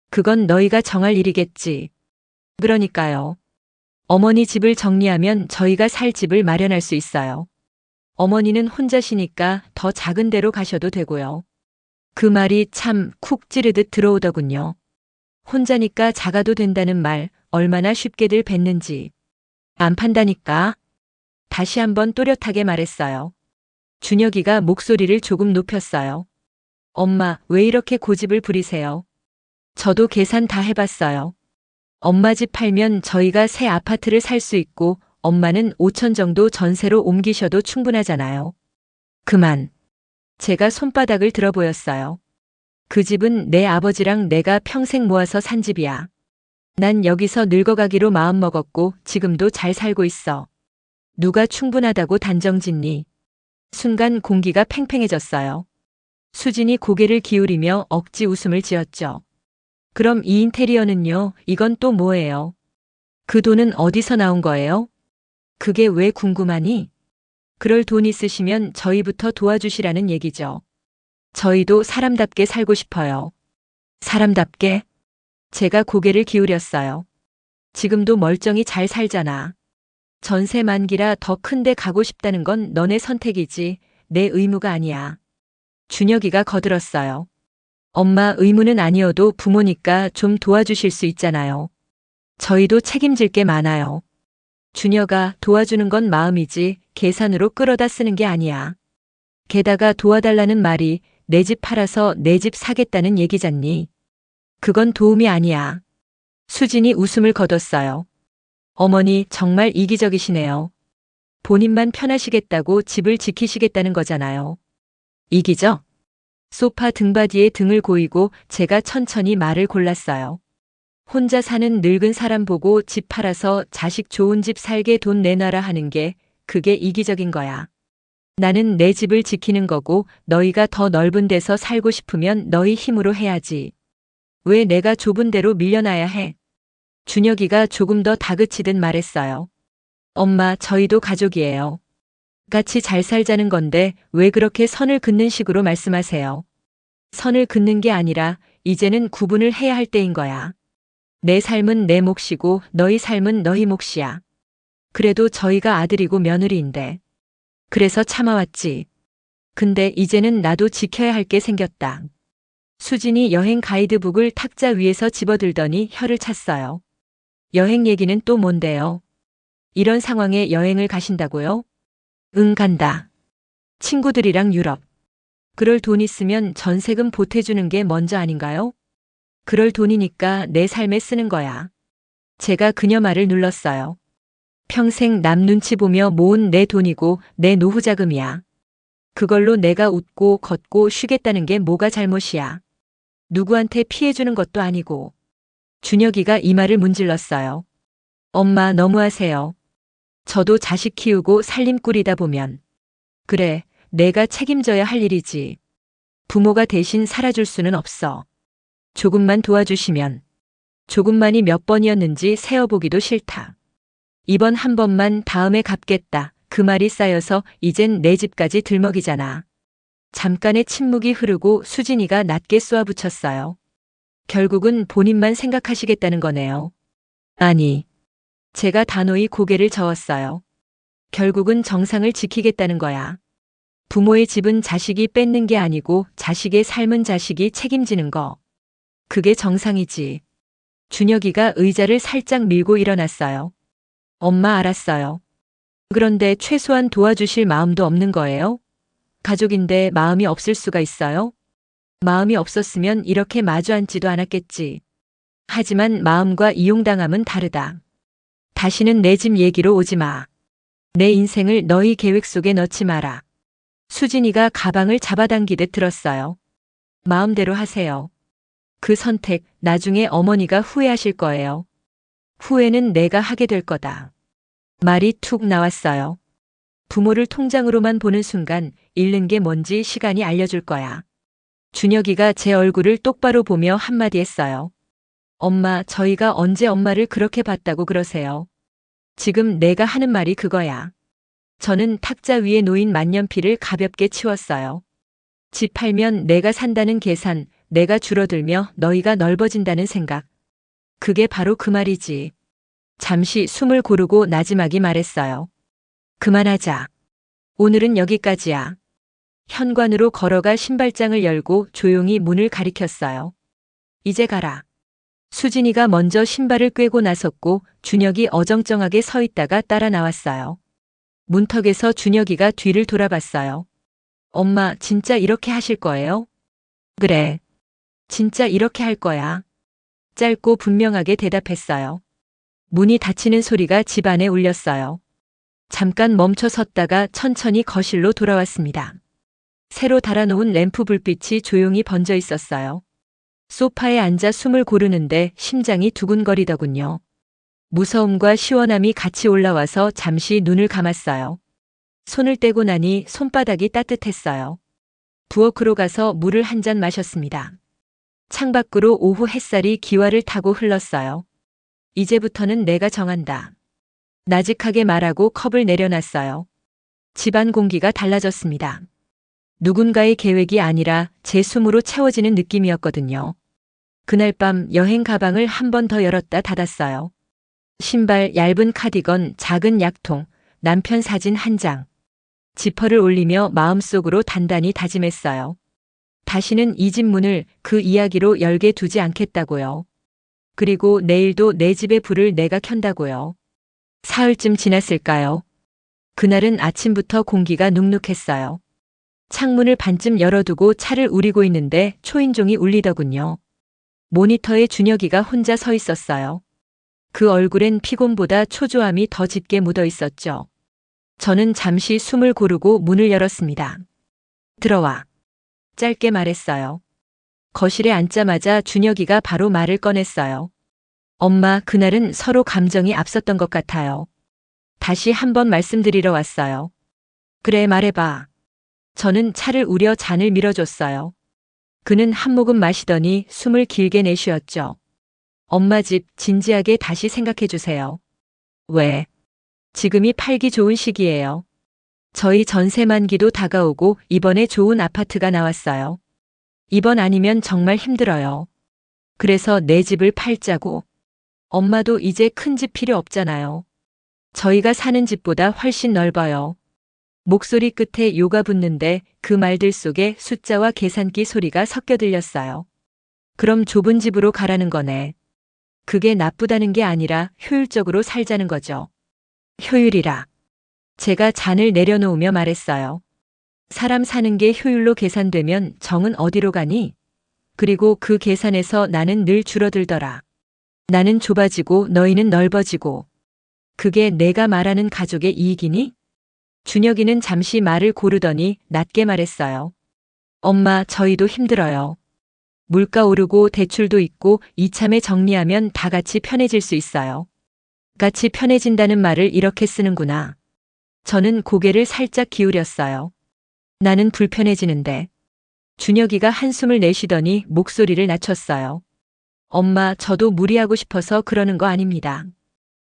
그건 너희가 정할 일이겠지. 그러니까요. 어머니 집을 정리하면 저희가 살 집을 마련할 수 있어요. 어머니는 혼자시니까 더 작은 데로 가셔도 되고요. 그 말이 참 쿡 찌르듯 들어오더군요. 혼자니까 작아도 된다는 말 얼마나 쉽게들 뱉는지. 안 판다니까. 다시 한번 또렷하게 말했어요. 준혁이가 목소리를 조금 높였어요. 엄마, 왜 이렇게 고집을 부리세요? 저도 계산 다 해봤어요. 엄마 집 팔면 저희가 새 아파트를 살 수 있고 엄마는 5천 정도 전세로 옮기셔도 충분하잖아요. 그만. 제가 손바닥을 들어보였어요. 그 집은 내 아버지랑 내가 평생 모아서 산 집이야. 난 여기서 늙어가기로 마음먹었고 지금도 잘 살고 있어. 누가 충분하다고 단정짓니? 순간 공기가 팽팽해졌어요. 수진이 고개를 기울이며 억지 웃음을 지었죠. 그럼 이 인테리어는요? 이건 또 뭐예요? 그 돈은 어디서 나온 거예요? 그게 왜 궁금하니? 그럴 돈 있으시면 저희부터 도와주시라는 얘기죠. 저희도 사람답게 살고 싶어요. 사람답게? 제가 고개를 기울였어요. 지금도 멀쩡히 잘 살잖아. 전세 만기라 더 큰 데 가고 싶다는 건 너네 선택이지 내 의무가 아니야. 준혁이가 거들었어요. 엄마, 의무는 아니어도 부모니까 좀 도와주실 수 있잖아요. 저희도 책임질 게 많아요. 주녀가 도와주는 건 마음이지 계산으로 끌어다 쓰는 게 아니야. 게다가 도와달라는 말이 내 집 팔아서 내 집 사겠다는 얘기잖니. 그건 도움이 아니야. 수진이 웃음을 거뒀어요. 어머니 정말 이기적이시네요. 본인만 편하시겠다고 집을 지키시겠다는 거잖아요. 이기적? 소파 등받이에 등을 고이고 제가 천천히 말을 골랐어요. 혼자 사는 늙은 사람 보고 집 팔아서 자식 좋은 집 살게 돈 내놔라 하는 게 그게 이기적인 거야. 나는 내 집을 지키는 거고 너희가 더 넓은 데서 살고 싶으면 너희 힘으로 해야지. 왜 내가 좁은 데로 밀려나야 해? 준혁이가 조금 더 다그치듯 말했어요. 엄마, 저희도 가족이에요. 같이 잘 살자는 건데 왜 그렇게 선을 긋는 식으로 말씀하세요? 선을 긋는 게 아니라 이제는 구분을 해야 할 때인 거야. 내 삶은 내 몫이고 너희 삶은 너희 몫이야. 그래도 저희가 아들이고 며느리인데. 그래서 참아왔지. 근데 이제는 나도 지켜야 할 게 생겼다. 수진이 여행 가이드북을 탁자 위에서 집어들더니 혀를 찼어요. 여행 얘기는 또 뭔데요? 이런 상황에 여행을 가신다고요? 응, 간다. 친구들이랑 유럽. 그럴 돈 있으면 전세금 보태주는 게 먼저 아닌가요? 그럴 돈이니까 내 삶에 쓰는 거야. 제가 그녀 말을 눌렀어요. 평생 남 눈치 보며 모은 내 돈이고 내 노후 자금이야. 그걸로 내가 웃고 걷고 쉬겠다는 게 뭐가 잘못이야. 누구한테 피해주는 것도 아니고. 준혁이가 이 말을 문질렀어요. 엄마, 너무하세요. 저도 자식 키우고 살림 꾸리다 보면. 그래, 내가 책임져야 할 일이지. 부모가 대신 살아줄 수는 없어. 조금만 도와주시면. 조금만이 몇 번이었는지 세어보기도 싫다. 이번 한 번만 다음에 갚겠다. 그 말이 쌓여서 이젠 내 집까지 들먹이잖아. 잠깐의 침묵이 흐르고 수진이가 낮게 쏘아붙였어요. 결국은 본인만 생각하시겠다는 거네요. 아니. 제가 단호히 고개를 저었어요. 결국은 정상을 지키겠다는 거야. 부모의 집은 자식이 뺏는 게 아니고 자식의 삶은 자식이 책임지는 거. 그게 정상이지. 준혁이가 의자를 살짝 밀고 일어났어요. 엄마, 알았어요. 그런데 최소한 도와주실 마음도 없는 거예요? 가족인데 마음이 없을 수가 있어요? 마음이 없었으면 이렇게 마주 앉지도 않았겠지. 하지만 마음과 이용당함은 다르다. 다시는 내 집 얘기로 오지 마. 내 인생을 너희 계획 속에 넣지 마라. 수진이가 가방을 잡아당기듯 들었어요. 마음대로 하세요. 그 선택 나중에 어머니가 후회하실 거예요. 후회는 내가 하게 될 거다. 말이 툭 나왔어요. 부모를 통장으로만 보는 순간 잃는 게 뭔지 시간이 알려줄 거야. 준혁이가 제 얼굴을 똑바로 보며 한마디 했어요. 엄마, 저희가 언제 엄마를 그렇게 봤다고 그러세요? 지금 내가 하는 말이 그거야. 저는 탁자 위에 놓인 만년필을 가볍게 치웠어요. 집 팔면 내가 산다는 계산, 내가 줄어들며 너희가 넓어진다는 생각. 그게 바로 그 말이지. 잠시 숨을 고르고 나지막이 말했어요. 그만하자. 오늘은 여기까지야. 현관으로 걸어가 신발장을 열고 조용히 문을 가리켰어요. 이제 가라. 수진이가 먼저 신발을 꿰고 나섰고 준혁이 어정쩡하게 서 있다가 따라 나왔어요. 문턱에서 준혁이가 뒤를 돌아봤어요. 엄마, 진짜 이렇게 하실 거예요? 그래. 진짜 이렇게 할 거야. 짧고 분명하게 대답했어요. 문이 닫히는 소리가 집 안에 울렸어요. 잠깐 멈춰 섰다가 천천히 거실로 돌아왔습니다. 새로 달아놓은 램프 불빛이 조용히 번져 있었어요. 소파에 앉아 숨을 고르는데 심장이 두근거리더군요. 무서움과 시원함이 같이 올라와서 잠시 눈을 감았어요. 손을 떼고 나니 손바닥이 따뜻했어요. 부엌으로 가서 물을 한 잔 마셨습니다. 창밖으로 오후 햇살이 기와를 타고 흘렀어요. 이제부터는 내가 정한다. 나직하게 말하고 컵을 내려놨어요. 집안 공기가 달라졌습니다. 누군가의 계획이 아니라 제 숨으로 채워지는 느낌이었거든요. 그날 밤 여행 가방을 한 번 더 열었다 닫았어요. 신발, 얇은 카디건, 작은 약통, 남편 사진 한 장. 지퍼를 올리며 마음속으로 단단히 다짐했어요. 다시는 이 집 문을 그 이야기로 열게 두지 않겠다고요. 그리고 내일도 내 집의 불을 내가 켠다고요. 사흘쯤 지났을까요? 그날은 아침부터 공기가 눅눅했어요. 창문을 반쯤 열어두고 차를 우리고 있는데 초인종이 울리더군요. 모니터에 준혁이가 혼자 서 있었어요. 그 얼굴엔 피곤보다 초조함이 더 짙게 묻어 있었죠. 저는 잠시 숨을 고르고 문을 열었습니다. 들어와. 짧게 말했어요. 거실에 앉자마자 준혁이가 바로 말을 꺼냈어요. 엄마, 그날은 서로 감정이 앞섰던 것 같아요. 다시 한번 말씀드리러 왔어요. 그래, 말해봐. 저는 차를 우려 잔을 밀어줬어요. 그는 한 모금 마시더니 숨을 길게 내쉬었죠. 엄마 집 진지하게 다시 생각해 주세요. 왜? 지금이 팔기 좋은 시기예요. 저희 전세 만기도 다가오고 이번에 좋은 아파트가 나왔어요. 이번 아니면 정말 힘들어요. 그래서 내 집을 팔자고. 엄마도 이제 큰 집 필요 없잖아요. 저희가 사는 집보다 훨씬 넓어요. 목소리 끝에 요가 붙는데 그 말들 속에 숫자와 계산기 소리가 섞여 들렸어요. 그럼 좁은 집으로 가라는 거네. 그게 나쁘다는 게 아니라 효율적으로 살자는 거죠. 효율이라. 제가 잔을 내려놓으며 말했어요. 사람 사는 게 효율로 계산되면 정은 어디로 가니? 그리고 그 계산에서 나는 늘 줄어들더라. 나는 좁아지고 너희는 넓어지고. 그게 내가 말하는 가족의 이익이니? 준혁이는 잠시 말을 고르더니 낮게 말했어요. 엄마, 저희도 힘들어요. 물가 오르고 대출도 있고 이참에 정리하면 다 같이 편해질 수 있어요. 같이 편해진다는 말을 이렇게 쓰는구나. 저는 고개를 살짝 기울였어요. 나는 불편해지는데. 준혁이가 한숨을 내쉬더니 목소리를 낮췄어요. 엄마, 저도 무리하고 싶어서 그러는 거 아닙니다.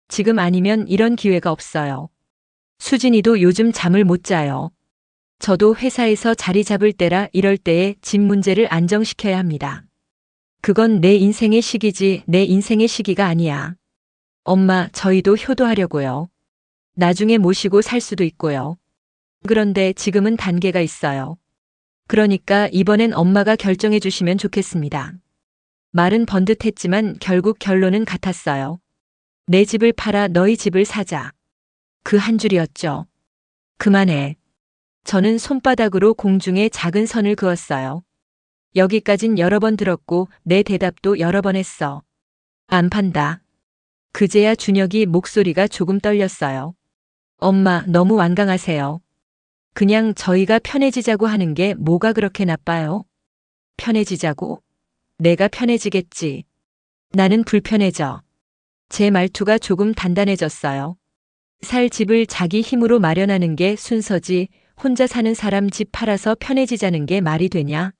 지금 아니면 이런 기회가 없어요. 수진이도 요즘 잠을 못 자요. 저도 회사에서 자리 잡을 때라 이럴 때에 집 문제를 안정시켜야 합니다. 그건 내 인생의 시기지 내 인생의 시기가 아니야. 엄마, 저희도 효도하려고요. 나중에 모시고 살 수도 있고요. 그런데 지금은 단계가 있어요. 그러니까 이번엔 엄마가 결정해 주시면 좋겠습니다. 말은 번듯했지만 결국 결론은 같았어요. 내 집을 팔아 너희 집을 사자. 그 한 줄이었죠. 그만해. 저는 손바닥으로 공중에 작은 선을 그었어요. 여기까진 여러 번 들었고 내 대답도 여러 번 했어. 안 판다. 그제야 준혁이 목소리가 조금 떨렸어요. 엄마, 너무 완강하세요. 그냥 저희가 편해지자고 하는 게 뭐가 그렇게 나빠요? 편해지자고? 내가 편해지겠지. 나는 불편해져. 제 말투가 조금 단단해졌어요. 살 집을 자기 힘으로 마련하는 게 순서지 혼자 사는 사람 집 팔아서 편해지자는 게 말이 되냐?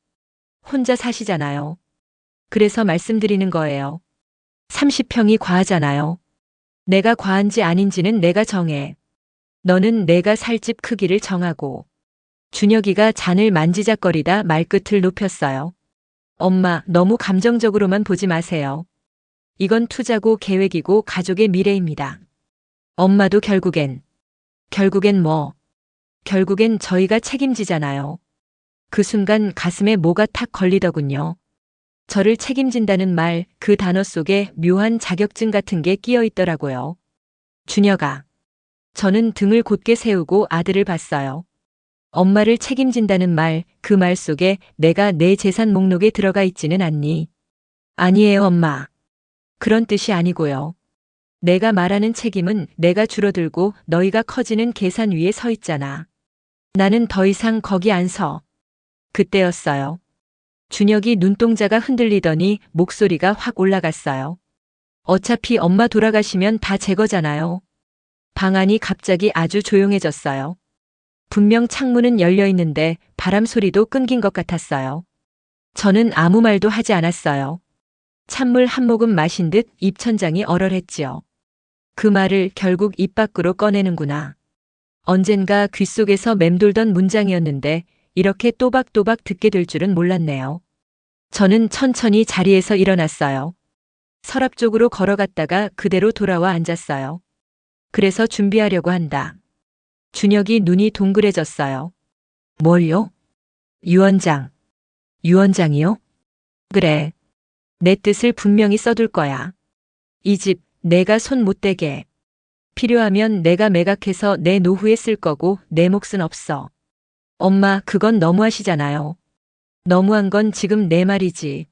혼자 사시잖아요. 그래서 말씀드리는 거예요. 30평이 과하잖아요. 내가 과한지 아닌지는 내가 정해. 너는 내가 살 집 크기를 정하고. 준혁이가 잔을 만지작거리다 말끝을 높였어요. 엄마, 너무 감정적으로만 보지 마세요. 이건 투자고 계획이고 가족의 미래입니다. 엄마도 결국엔 뭐? 결국엔 저희가 책임지잖아요. 그 순간 가슴에 뭐가 탁 걸리더군요. 저를 책임진다는 말, 그 단어 속에 묘한 자격증 같은 게 끼어 있더라고요. 준혁아. 저는 등을 곧게 세우고 아들을 봤어요. 엄마를 책임진다는 말, 그 말 속에 내가 내 재산 목록에 들어가 있지는 않니? 아니에요, 엄마. 그런 뜻이 아니고요. 내가 말하는 책임은 내가 줄어들고 너희가 커지는 계산 위에 서 있잖아. 나는 더 이상 거기 안 서. 그때였어요. 준혁이 눈동자가 흔들리더니 목소리가 확 올라갔어요. 어차피 엄마 돌아가시면 다 제 거잖아요. 방 안이 갑자기 아주 조용해졌어요. 분명 창문은 열려 있는데 바람 소리도 끊긴 것 같았어요. 저는 아무 말도 하지 않았어요. 찬물 한 모금 마신 듯 입천장이 얼얼했지요. 그 말을 결국 입 밖으로 꺼내는구나. 언젠가 귓속에서 맴돌던 문장이었는데 이렇게 또박또박 듣게 될 줄은 몰랐네요. 저는 천천히 자리에서 일어났어요. 서랍 쪽으로 걸어갔다가 그대로 돌아와 앉았어요. 그래서 준비하려고 한다. 준혁이 눈이 동그래졌어요. 뭘요? 유언장. 유언장이요? 그래. 내 뜻을 분명히 써둘 거야. 이 집 내가 손 못 대게. 필요하면 내가 매각해서 내 노후에 쓸 거고 내 몫은 없어. 엄마, 그건 너무하시잖아요. 너무한 건 지금 내 말이지.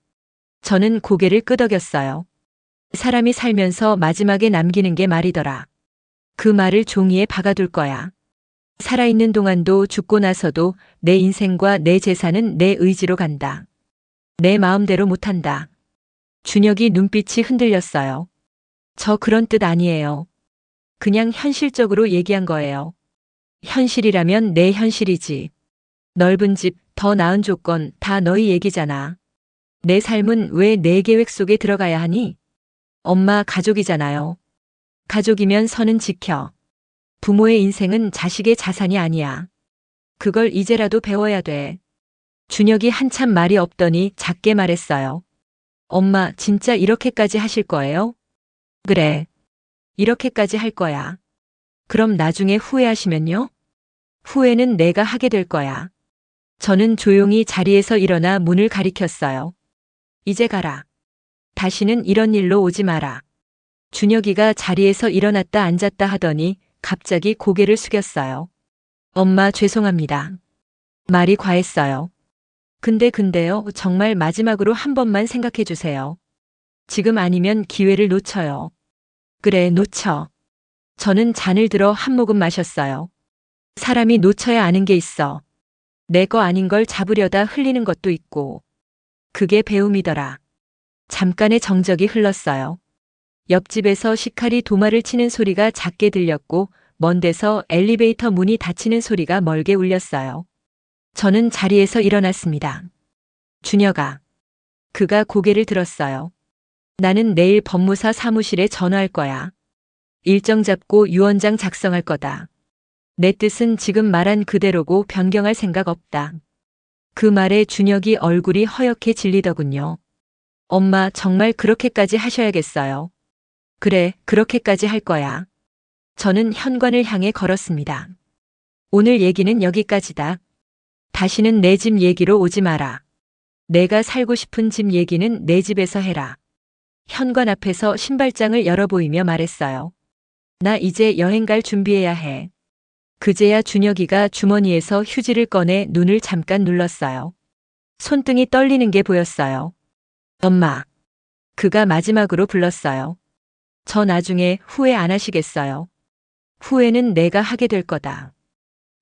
저는 고개를 끄덕였어요. 사람이 살면서 마지막에 남기는 게 말이더라. 그 말을 종이에 박아둘 거야. 살아있는 동안도 죽고 나서도 내 인생과 내 재산은 내 의지로 간다. 내 마음대로 못한다. 준혁이 눈빛이 흔들렸어요. 저 그런 뜻 아니에요. 그냥 현실적으로 얘기한 거예요. 현실이라면 내 현실이지. 넓은 집, 더 나은 조건 다 너희 얘기잖아. 내 삶은 왜 내 계획 속에 들어가야 하니? 엄마, 가족이잖아요. 가족이면 선은 지켜. 부모의 인생은 자식의 자산이 아니야. 그걸 이제라도 배워야 돼. 준혁이 한참 말이 없더니 작게 말했어요. 엄마, 진짜 이렇게까지 하실 거예요? 그래. 이렇게까지 할 거야. 그럼 나중에 후회하시면요? 후회는 내가 하게 될 거야. 저는 조용히 자리에서 일어나 문을 가리켰어요. 이제 가라. 다시는 이런 일로 오지 마라. 준혁이가 자리에서 일어났다 앉았다 하더니 갑자기 고개를 숙였어요. 엄마, 죄송합니다. 말이 과했어요. 근데요, 정말 마지막으로 한 번만 생각해 주세요. 지금 아니면 기회를 놓쳐요. 그래, 놓쳐. 저는 잔을 들어 한 모금 마셨어요. 사람이 놓쳐야 아는 게 있어. 내 거 아닌 걸 잡으려다 흘리는 것도 있고. 그게 배움이더라. 잠깐의 정적이 흘렀어요. 옆집에서 시칼이 도마를 치는 소리가 작게 들렸고 먼 데서 엘리베이터 문이 닫히는 소리가 멀게 울렸어요. 저는 자리에서 일어났습니다. 준혁아. 그가 고개를 들었어요. 나는 내일 법무사 사무실에 전화할 거야. 일정 잡고 유언장 작성할 거다. 내 뜻은 지금 말한 그대로고 변경할 생각 없다. 그 말에 준혁이 얼굴이 허옇게 질리더군요. 엄마, 정말 그렇게까지 하셔야겠어요. 그래, 그렇게까지 할 거야. 저는 현관을 향해 걸었습니다. 오늘 얘기는 여기까지다. 다시는 내 집 얘기로 오지 마라. 내가 살고 싶은 집 얘기는 내 집에서 해라. 현관 앞에서 신발장을 열어 보이며 말했어요. 나 이제 여행 갈 준비해야 해. 그제야 준혁이가 주머니에서 휴지를 꺼내 눈을 잠깐 눌렀어요. 손등이 떨리는 게 보였어요. 엄마. 그가 마지막으로 불렀어요. 저 나중에 후회 안 하시겠어요? 후회는 내가 하게 될 거다.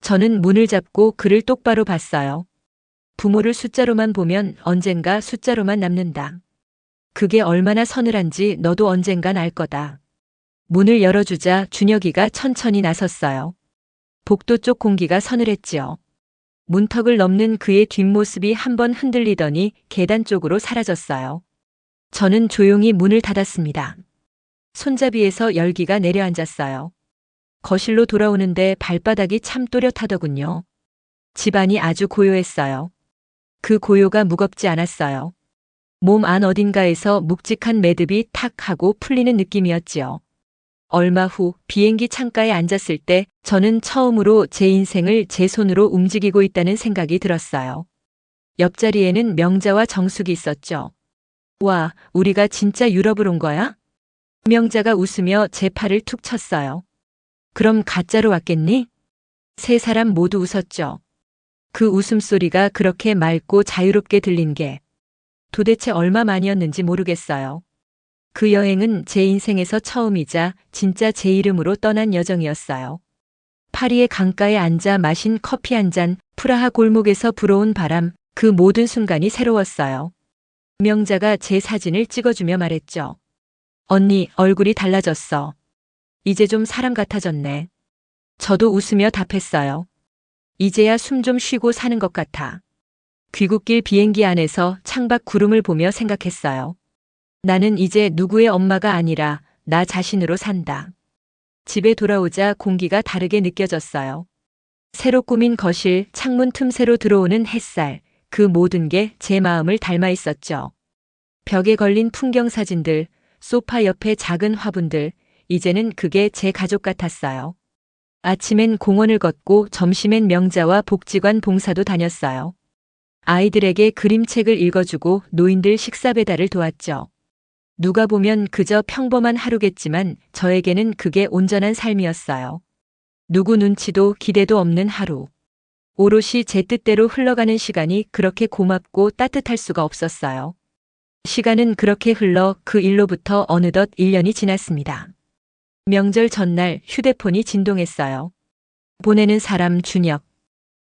저는 문을 잡고 그를 똑바로 봤어요. 부모를 숫자로만 보면 언젠가 숫자로만 남는다. 그게 얼마나 서늘한지 너도 언젠간 알 거다. 문을 열어주자 준혁이가 천천히 나섰어요. 복도 쪽 공기가 서늘했지요. 문턱을 넘는 그의 뒷모습이 한번 흔들리더니 계단 쪽으로 사라졌어요. 저는 조용히 문을 닫았습니다. 손잡이에서 열기가 내려앉았어요. 거실로 돌아오는데 발바닥이 참 또렷하더군요. 집안이 아주 고요했어요. 그 고요가 무겁지 않았어요. 몸 안 어딘가에서 묵직한 매듭이 탁 하고 풀리는 느낌이었지요. 얼마 후 비행기 창가에 앉았을 때 저는 처음으로 제 인생을 제 손으로 움직이고 있다는 생각이 들었어요. 옆자리에는 명자와 정숙이 있었죠. 와, 우리가 진짜 유럽을 온 거야? 명자가 웃으며 제 팔을 툭 쳤어요. 그럼 가짜로 왔겠니? 세 사람 모두 웃었죠. 그 웃음소리가 그렇게 맑고 자유롭게 들린 게 도대체 얼마만이었는지 모르겠어요. 그 여행은 제 인생에서 처음이자 진짜 제 이름으로 떠난 여정이었어요. 파리의 강가에 앉아 마신 커피 한 잔, 프라하 골목에서 불어온 바람, 그 모든 순간이 새로웠어요. 명자가 제 사진을 찍어주며 말했죠. 언니, 얼굴이 달라졌어. 이제 좀 사람 같아졌네. 저도 웃으며 답했어요. 이제야 숨 좀 쉬고 사는 것 같아. 귀국길 비행기 안에서 창밖 구름을 보며 생각했어요. 나는 이제 누구의 엄마가 아니라 나 자신으로 산다. 집에 돌아오자 공기가 다르게 느껴졌어요. 새로 꾸민 거실, 창문 틈새로 들어오는 햇살, 그 모든 게 제 마음을 닮아 있었죠. 벽에 걸린 풍경 사진들, 소파 옆에 작은 화분들, 이제는 그게 제 가족 같았어요. 아침엔 공원을 걷고 점심엔 명자와 복지관 봉사도 다녔어요. 아이들에게 그림책을 읽어주고 노인들 식사 배달을 도왔죠. 누가 보면 그저 평범한 하루겠지만 저에게는 그게 온전한 삶이었어요. 누구 눈치도 기대도 없는 하루. 오롯이 제 뜻대로 흘러가는 시간이 그렇게 고맙고 따뜻할 수가 없었어요. 시간은 그렇게 흘러 그 일로부터 어느덧 1년이 지났습니다. 명절 전날 휴대폰이 진동했어요. 보내는 사람 준혁.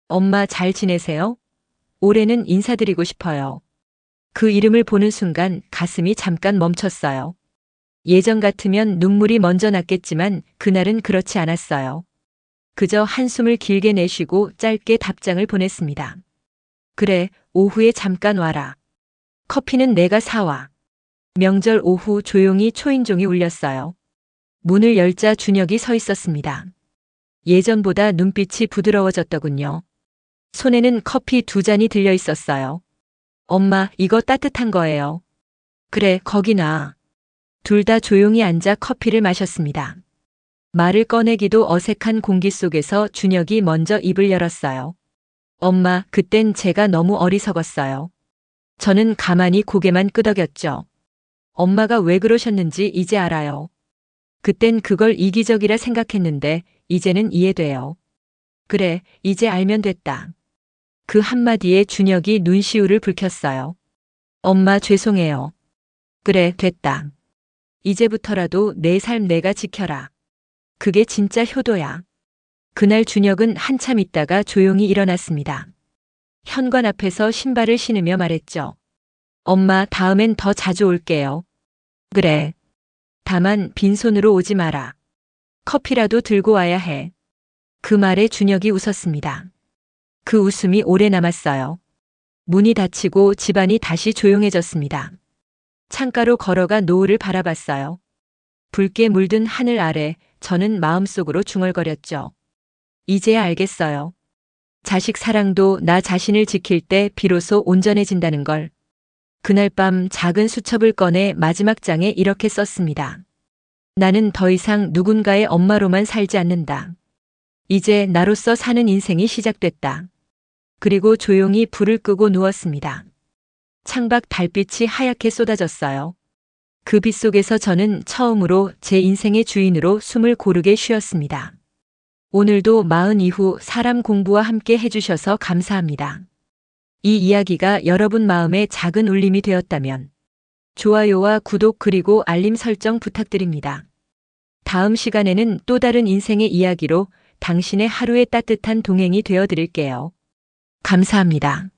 엄마 잘 지내세요? 올해는 인사드리고 싶어요. 그 이름을 보는 순간 가슴이 잠깐 멈췄어요. 예전 같으면 눈물이 먼저 났겠지만 그날은 그렇지 않았어요. 그저 한숨을 길게 내쉬고 짧게 답장을 보냈습니다. 그래, 오후에 잠깐 와라. 커피는 내가 사와. 명절 오후 조용히 초인종이 울렸어요. 문을 열자 준혁이 서 있었습니다. 예전보다 눈빛이 부드러워졌더군요. 손에는 커피 2잔이 들려 있었어요. 엄마, 이거 따뜻한 거예요. 그래, 거기 놔. 둘 다 조용히 앉아 커피를 마셨습니다. 말을 꺼내기도 어색한 공기 속에서 준혁이 먼저 입을 열었어요. 엄마, 그땐 제가 너무 어리석었어요. 저는 가만히 고개만 끄덕였죠. 엄마가 왜 그러셨는지 이제 알아요. 그땐 그걸 이기적이라 생각했는데 이제는 이해돼요. 그래, 이제 알면 됐다. 그 한마디에 준혁이 눈시울을 붉혔어요. 엄마 죄송해요. 그래, 됐다. 이제부터라도 내 삶 내가 지켜라. 그게 진짜 효도야. 그날 준혁은 한참 있다가 조용히 일어났습니다. 현관 앞에서 신발을 신으며 말했죠. 엄마, 다음엔 더 자주 올게요. 그래. 다만 빈손으로 오지 마라. 커피라도 들고 와야 해. 그 말에 준혁이 웃었습니다. 그 웃음이 오래 남았어요. 문이 닫히고 집안이 다시 조용해졌습니다. 창가로 걸어가 노을을 바라봤어요. 붉게 물든 하늘 아래 저는 마음속으로 중얼거렸죠. 이제야 알겠어요. 자식 사랑도 나 자신을 지킬 때 비로소 온전해진다는 걸. 그날 밤 작은 수첩을 꺼내 마지막 장에 이렇게 썼습니다. 나는 더 이상 누군가의 엄마로만 살지 않는다. 이제 나로서 사는 인생이 시작됐다. 그리고 조용히 불을 끄고 누웠습니다. 창밖 달빛이 하얗게 쏟아졌어요. 그 빛 속에서 저는 처음으로 제 인생의 주인으로 숨을 고르게 쉬었습니다. 오늘도 마흔 이후 사람 공부와 함께 해주셔서 감사합니다. 이 이야기가 여러분 마음에 작은 울림이 되었다면 좋아요와 구독 그리고 알림 설정 부탁드립니다. 다음 시간에는 또 다른 인생의 이야기로 당신의 하루의 따뜻한 동행이 되어 드릴게요. 감사합니다.